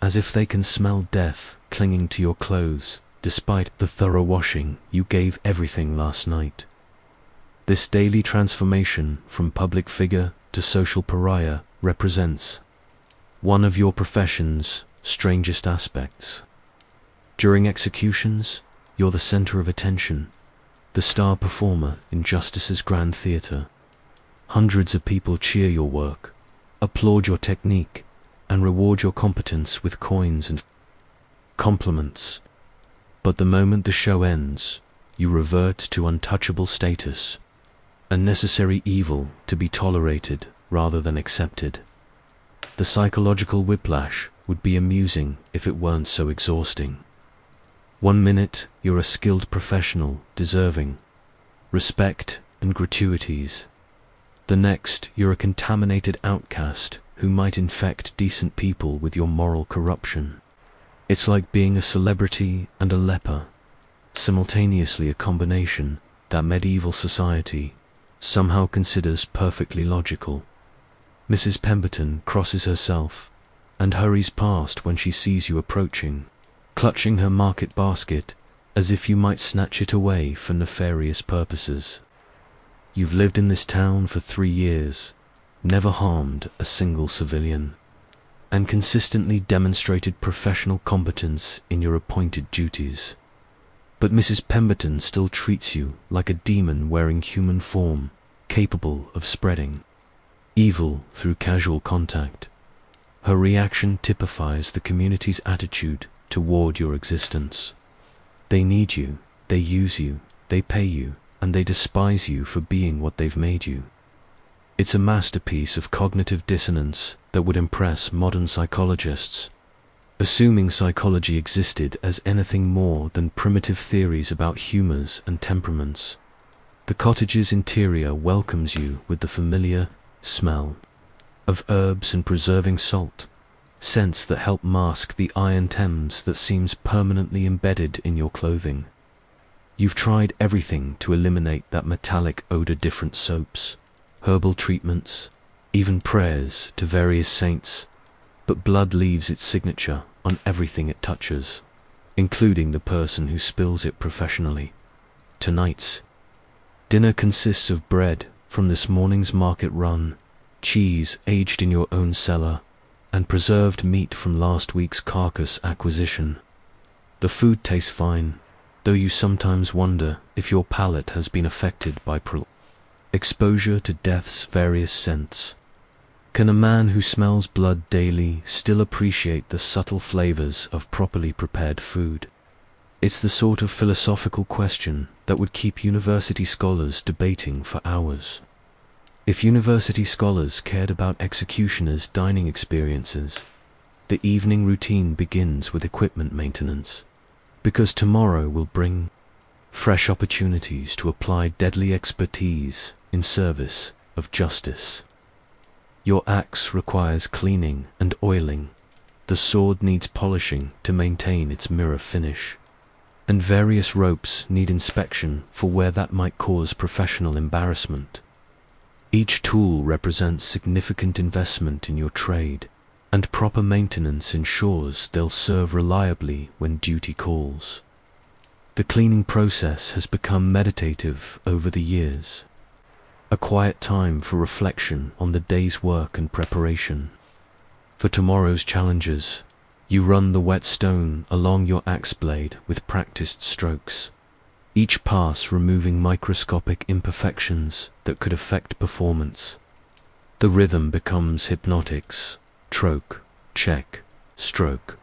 as if they can smell death clinging to your clothes despite the thorough washing you gave everything last night. This daily transformation from public figure to social pariah represents one of your profession's strangest aspects. During executions, you're the center of attention, the star performer in justice's grand theater. Hundreds of people cheer your work, applaud your technique, and reward your competence with coins and compliments. But the moment the show ends, you revert to untouchable status, a necessary evil to be tolerated rather than accepted. The psychological whiplash would be amusing if it weren't so exhausting. 1 minute, you're a skilled professional deserving respect and gratuities. The next, you're a contaminated outcast who might infect decent people with your moral corruption. It's like being a celebrity and a leper, simultaneously a combination that medieval society somehow considers perfectly logical. Mrs. Pemberton crosses herself and hurries past when she sees you approaching, clutching her market basket as if you might snatch it away for nefarious purposes. You've lived in this town for 3 years, never harmed a single civilian, and consistently demonstrated professional competence in your appointed duties. But Mrs. Pemberton still treats you like a demon wearing human form, capable of spreading evil through casual contact. Her reaction typifies the community's attitude toward your existence. They need you, they use you, they pay you, and they despise you for being what they've made you. It's a masterpiece of cognitive dissonance that would impress modern psychologists, assuming psychology existed as anything more than primitive theories about humors and temperaments. The cottage's interior welcomes you with the familiar smell of herbs and preserving salt, scents that help mask the iron Thames that seems permanently embedded in your clothing. You've tried everything to eliminate that metallic odor-different soaps, herbal treatments, even prayers to various saints, but blood leaves its signature on everything it touches, including the person who spills it professionally. Tonight's dinner consists of bread from this morning's market run, cheese aged in your own cellar, and preserved meat from last week's carcass acquisition. The food tastes fine, though you sometimes wonder if your palate has been affected by exposure to death's various scents. Can a man who smells blood daily still appreciate the subtle flavors of properly prepared food? It's the sort of philosophical question that would keep university scholars debating for hours. If university scholars cared about executioners' dining experiences, the evening routine begins with equipment maintenance, because tomorrow will bring fresh opportunities to apply deadly expertise in service of justice. Your axe requires cleaning and oiling, the sword needs polishing to maintain its mirror finish, and various ropes need inspection for where that might cause professional embarrassment. Each tool represents significant investment in your trade, and proper maintenance ensures they'll serve reliably when duty calls. The cleaning process has become meditative over the years, a quiet time for reflection on the day's work and preparation. For tomorrow's challenges, you run the whetstone along your axe blade with practiced strokes, each pass removing microscopic imperfections that could affect performance. The rhythm becomes hypnotics: troke, check, stroke.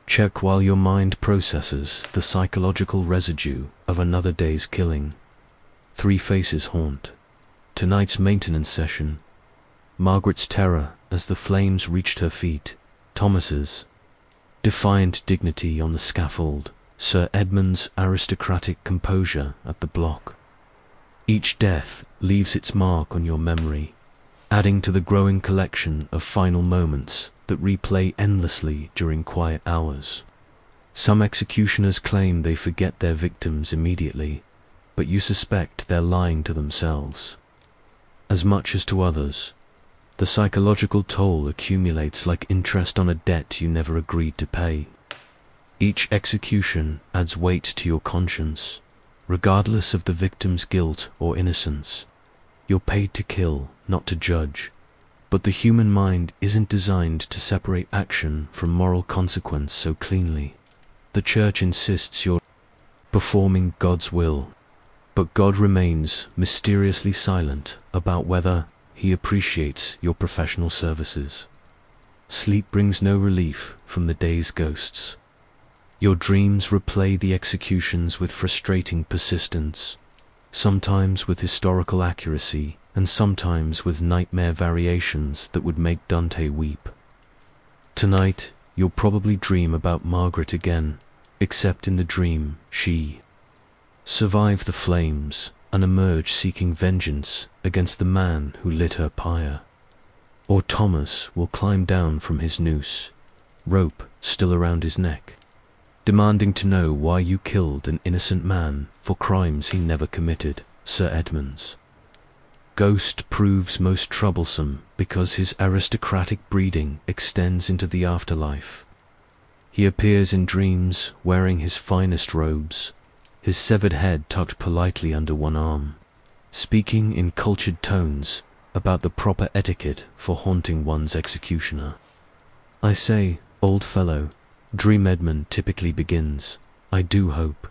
Check while your mind processes the psychological residue of another day's killing. 3 faces haunt tonight's maintenance session: Margaret's terror as the flames reached her feet, Thomas's defiant dignity on the scaffold, Sir Edmund's aristocratic composure at the block. Each death leaves its mark on your memory, adding to the growing collection of final moments that replay endlessly during quiet hours. Some executioners claim they forget their victims immediately, but you suspect they're lying to themselves. As much as to others, the psychological toll accumulates like interest on a debt you never agreed to pay. Each execution adds weight to your conscience, regardless of the victim's guilt or innocence. You're paid to kill, not to judge, But the human mind isn't designed to separate action from moral consequence so cleanly. The Church insists you're performing God's will, but God remains mysteriously silent about whether He appreciates your professional services. Sleep brings no relief from the day's ghosts. Your dreams replay the executions with frustrating persistence, sometimes with historical accuracy, and sometimes with nightmare variations that would make Dante weep. Tonight, you'll probably dream about Margaret again, except in the dream, she survived the flames and emerged seeking vengeance against the man who lit her pyre. Or Thomas will climb down from his noose, rope still around his neck, demanding to know why you killed an innocent man for crimes he never committed, Sir Edmunds. Ghost proves most troublesome because his aristocratic breeding extends into the afterlife. He appears in dreams wearing his finest robes, his severed head tucked politely under one arm, speaking in cultured tones about the proper etiquette for haunting one's executioner. I say, old fellow, Dream Edmund typically begins, I do hope.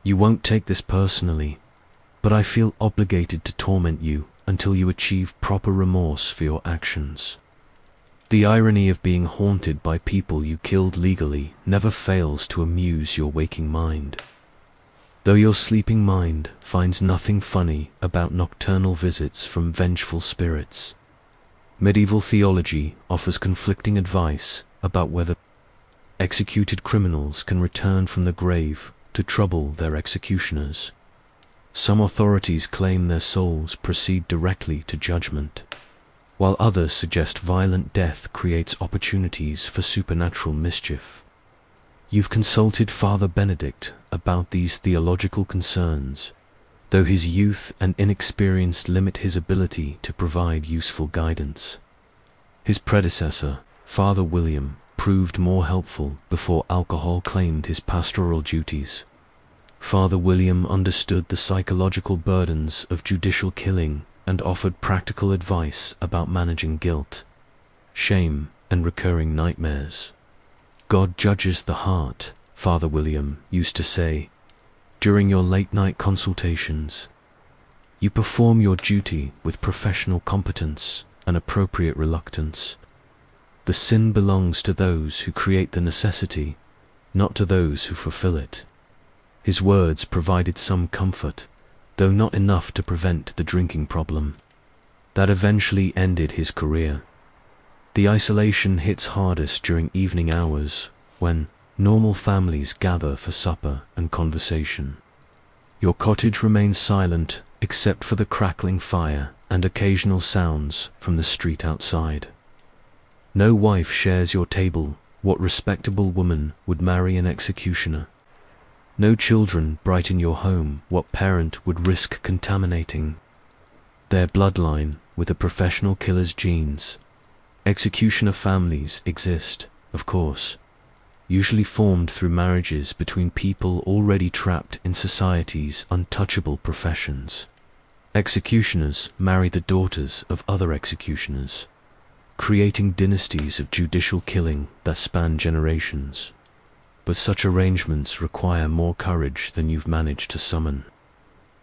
You won't take this personally, but I feel obligated to torment you until you achieve proper remorse for your actions. The irony of being haunted by people you killed legally never fails to amuse your waking mind, though your sleeping mind finds nothing funny about nocturnal visits from vengeful spirits. Medieval theology offers conflicting advice about whether executed criminals can return from the grave to trouble their executioners. Some authorities claim their souls proceed directly to judgment, while others suggest violent death creates opportunities for supernatural mischief. You've consulted Father Benedict about these theological concerns, though his youth and inexperience limit his ability to provide useful guidance. His predecessor, Father William, proved more helpful before alcohol claimed his pastoral duties. Father William understood the psychological burdens of judicial killing and offered practical advice about managing guilt, shame, and recurring nightmares. God judges the heart, Father William used to say. During your late-night consultations, you perform your duty with professional competence and appropriate reluctance. The sin belongs to those who create the necessity, not to those who fulfill it. His words provided some comfort, though not enough to prevent the drinking problem. That eventually ended his career. The isolation hits hardest during evening hours, when normal families gather for supper and conversation. Your cottage remains silent except for the crackling fire and occasional sounds from the street outside. No wife shares your table. What respectable woman would marry an executioner? No children brighten your home. What parent would risk contaminating their bloodline with a professional killer's genes? Executioner families exist, of course, usually formed through marriages between people already trapped in society's untouchable professions. Executioners marry the daughters of other executioners, creating dynasties of judicial killing that span generations. But such arrangements require more courage than you've managed to summon.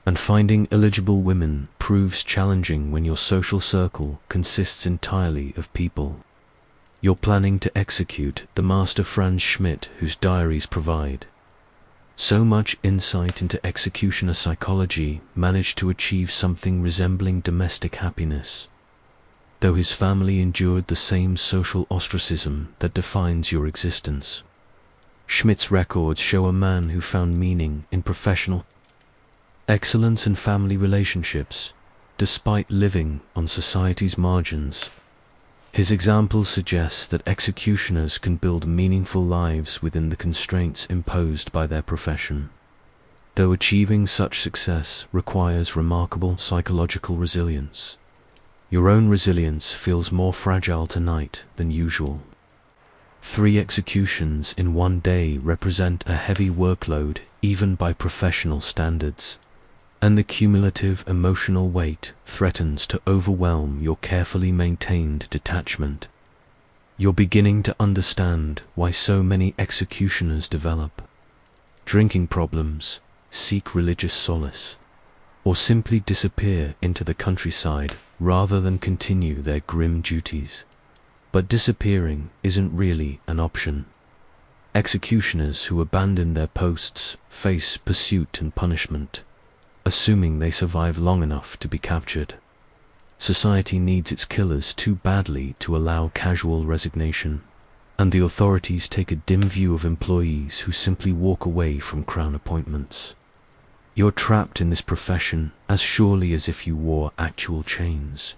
And finding eligible women proves challenging when your social circle consists entirely of people you're planning to execute. The master Franz Schmidt, whose diaries provide so much insight into executioner psychology, managed to achieve something resembling domestic happiness, though his family endured the same social ostracism that defines your existence. Schmidt's records show a man who found meaning in professional excellence and family relationships, despite living on society's margins. His example suggests that executioners can build meaningful lives within the constraints imposed by their profession, though achieving such success requires remarkable psychological resilience. Your own resilience feels more fragile tonight than usual. 3 executions in one day represent a heavy workload even by professional standards. and the cumulative emotional weight threatens to overwhelm your carefully maintained detachment. You're beginning to understand why so many executioners develop drinking problems, seek religious solace, or simply disappear into the countryside rather than continue their grim duties. But disappearing isn't really an option. Executioners who abandon their posts face pursuit and punishment, assuming they survive long enough to be captured. Society needs its killers too badly to allow casual resignation, and the authorities take a dim view of employees who simply walk away from Crown appointments. You're trapped in this profession as surely as if you wore actual chains,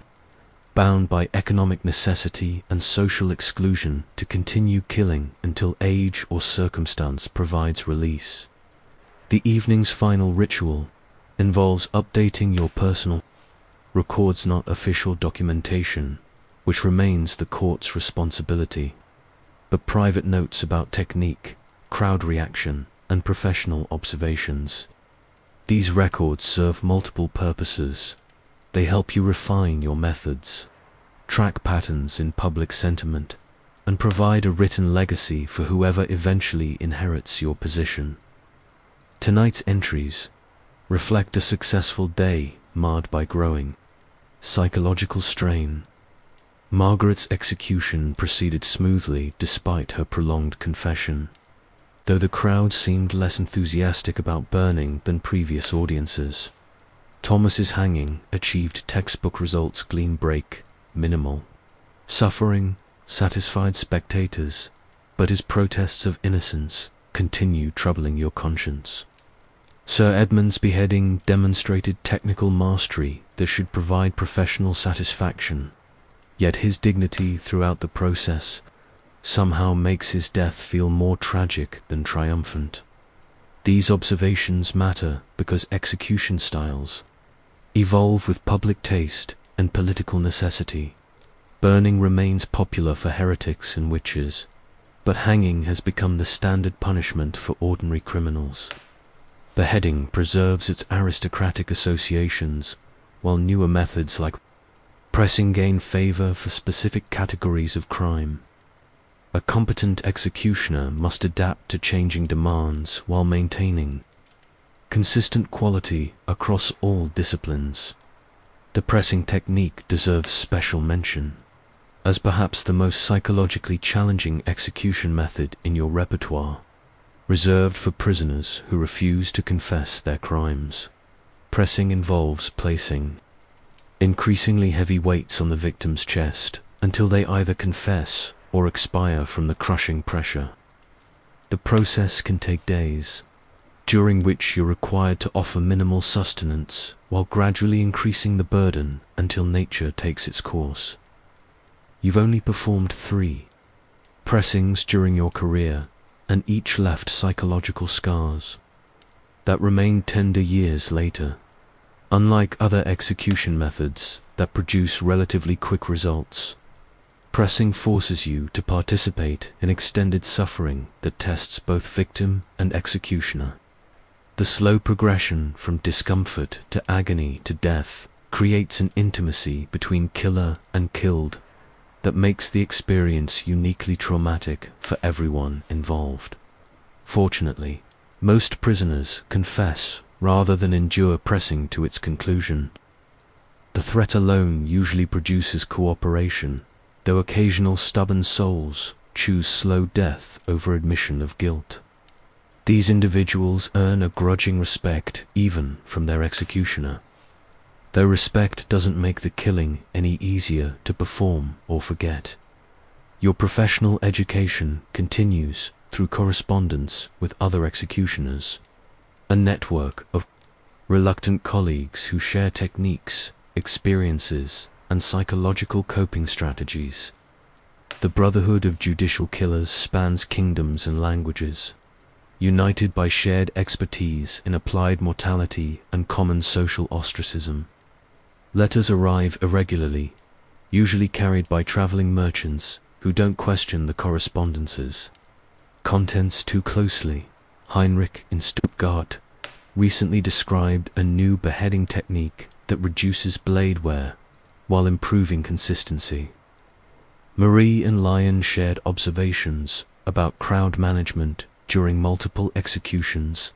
bound by economic necessity and social exclusion to continue killing until age or circumstance provides release. The evening's final ritual involves updating your personal records, not official documentation, which remains the court's responsibility, but private notes about technique, crowd reaction, and professional observations. These records serve multiple purposes. They help you refine your methods, track patterns in public sentiment, and provide a written legacy for whoever eventually inherits your position. Tonight's entries reflect a successful day marred by growing psychological strain. Margaret's execution proceeded smoothly despite her prolonged confession, though the crowd seemed less enthusiastic about burning than previous audiences. Thomas's hanging achieved textbook results: clean break, minimal suffering, satisfied spectators, but his protests of innocence continue troubling your conscience. Sir Edmund's beheading demonstrated technical mastery that should provide professional satisfaction, yet his dignity throughout the process somehow makes his death feel more tragic than triumphant. These observations matter because execution styles evolve with public taste and political necessity. Burning remains popular for heretics and witches, but hanging has become the standard punishment for ordinary criminals. Beheading preserves its aristocratic associations, while newer methods like pressing gain favor for specific categories of crime. A competent executioner must adapt to changing demands while maintaining consistent quality across all disciplines. The pressing technique deserves special mention, as perhaps the most psychologically challenging execution method in your repertoire, reserved for prisoners who refuse to confess their crimes. Pressing involves placing increasingly heavy weights on the victim's chest until they either confess or expire from the crushing pressure. The process can take days, during which you're required to offer minimal sustenance while gradually increasing the burden until nature takes its course. You've only performed 3 pressings during your career, and each left psychological scars that remained tender years later. Unlike other execution methods that produce relatively quick results, pressing forces you to participate in extended suffering that tests both victim and executioner. The slow progression from discomfort to agony to death creates an intimacy between killer and killed that makes the experience uniquely traumatic for everyone involved. Fortunately, most prisoners confess rather than endure pressing to its conclusion. The threat alone usually produces cooperation, though occasional stubborn souls choose slow death over admission of guilt. These individuals earn a grudging respect even from their executioner. Though respect doesn't make the killing any easier to perform or forget. Your professional education continues through correspondence with other executioners, a network of reluctant colleagues who share techniques, experiences, and psychological coping strategies. The Brotherhood of Judicial Killers spans kingdoms and languages, united by shared expertise in applied mortality and common social ostracism. Letters arrive irregularly, usually carried by traveling merchants who don't question the correspondences. Contents too closely. Heinrich in Stuttgart, recently described a new beheading technique that reduces blade wear while improving consistency. Marie and Lyon shared observations about crowd management during multiple executions,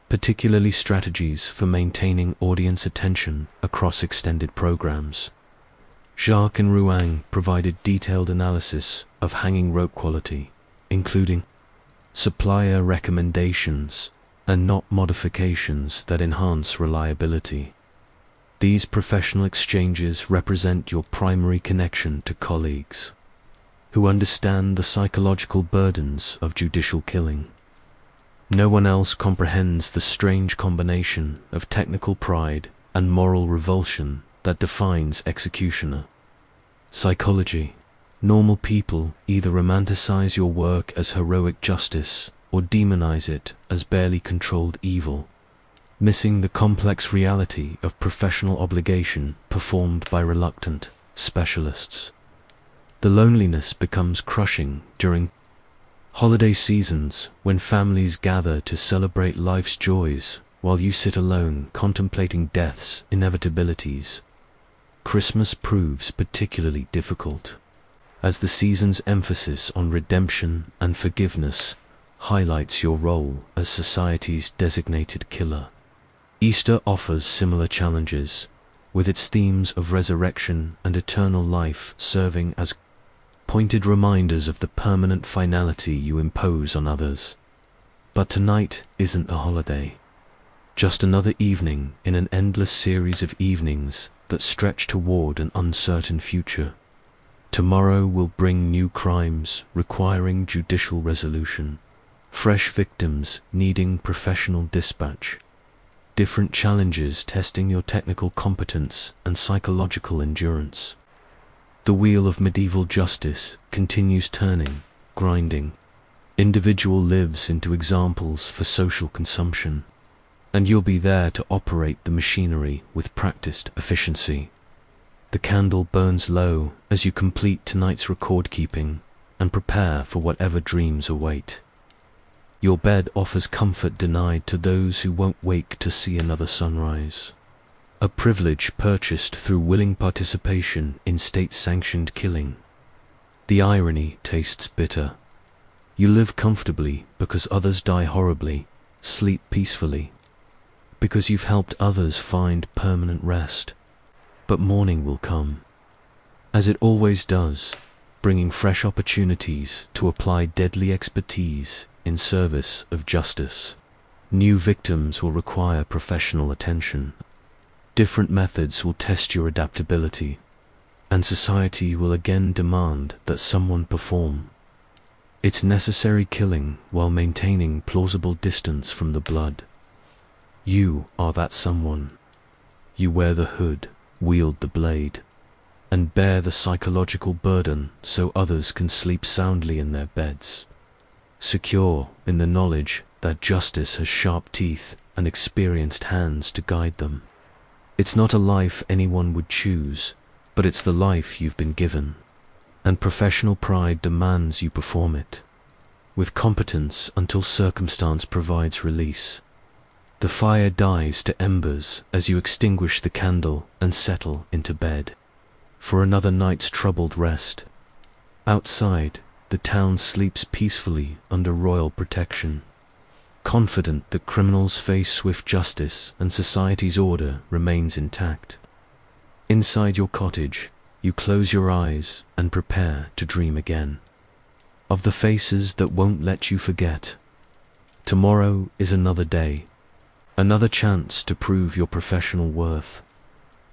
particularly strategies for maintaining audience attention across extended programs. Jacques and Ruang provided detailed analysis of hanging rope quality, including supplier recommendations and knot modifications that enhance reliability. These professional exchanges represent your primary connection to colleagues who understand the psychological burdens of judicial killing. No one else comprehends the strange combination of technical pride and moral revulsion that defines executioner. Psychology. Normal people either romanticize your work as heroic justice or demonize it as barely controlled evil, missing the complex reality of professional obligation performed by reluctant specialists. The loneliness becomes crushing during holiday seasons when families gather to celebrate life's joys while you sit alone contemplating death's inevitabilities. Christmas proves particularly difficult, as the season's emphasis on redemption and forgiveness highlights your role as society's designated killer. Easter offers similar challenges, with its themes of resurrection and eternal life serving as pointed reminders of the permanent finality you impose on others. But tonight isn't a holiday, just another evening in an endless series of evenings that stretch toward an uncertain future. Tomorrow will bring new crimes requiring judicial resolution, fresh victims needing professional dispatch, different challenges testing your technical competence and psychological endurance. The wheel of medieval justice continues turning, grinding. Individual lives into examples for social consumption, and you'll be there to operate the machinery with practiced efficiency. The candle burns low as you complete tonight's record keeping and prepare for whatever dreams await. Your bed offers comfort denied to those who won't wake to see another sunrise. A privilege purchased through willing participation in state-sanctioned killing. The irony tastes bitter. You live comfortably because others die horribly, sleep peacefully, because you've helped others find permanent rest. But morning will come, as it always does, bringing fresh opportunities to apply deadly expertise in service of justice. New victims will require professional attention. Different methods will test your adaptability, and society will again demand that someone perform. It's necessary killing while maintaining plausible distance from the blood. You are that someone. You wear the hood, wield the blade, and bear the psychological burden so others can sleep soundly in their beds, secure in the knowledge that justice has sharp teeth and experienced hands to guide them. It's not a life anyone would choose, but it's the life you've been given, and professional pride demands you perform it, with competence until circumstance provides release. The fire dies to embers as you extinguish the candle and settle into bed for another night's troubled rest. Outside, the town sleeps peacefully under royal protection, confident that criminals face swift justice and society's order remains intact. Inside your cottage, you close your eyes and prepare to dream again of the faces that won't let you forget. Tomorrow is another day, another chance to prove your professional worth,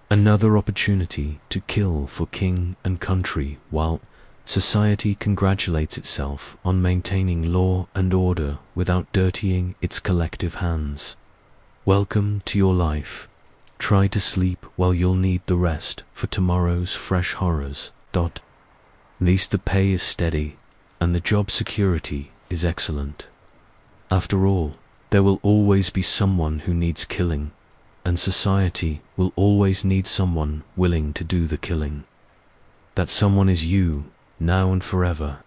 another opportunity to kill for king and country while society congratulates itself on maintaining law and order without dirtying its collective hands. Welcome to your life. Try to sleep while you'll need the rest for tomorrow's fresh horrors. At least the pay is steady and the job security is excellent. After all, there will always be someone who needs killing, and society will always need someone willing to do the killing. That someone is you, now and forever,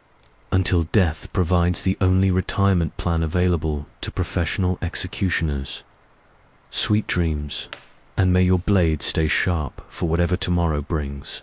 until death provides the only retirement plan available to professional executioners. Sweet dreams, and may your blade stay sharp for whatever tomorrow brings.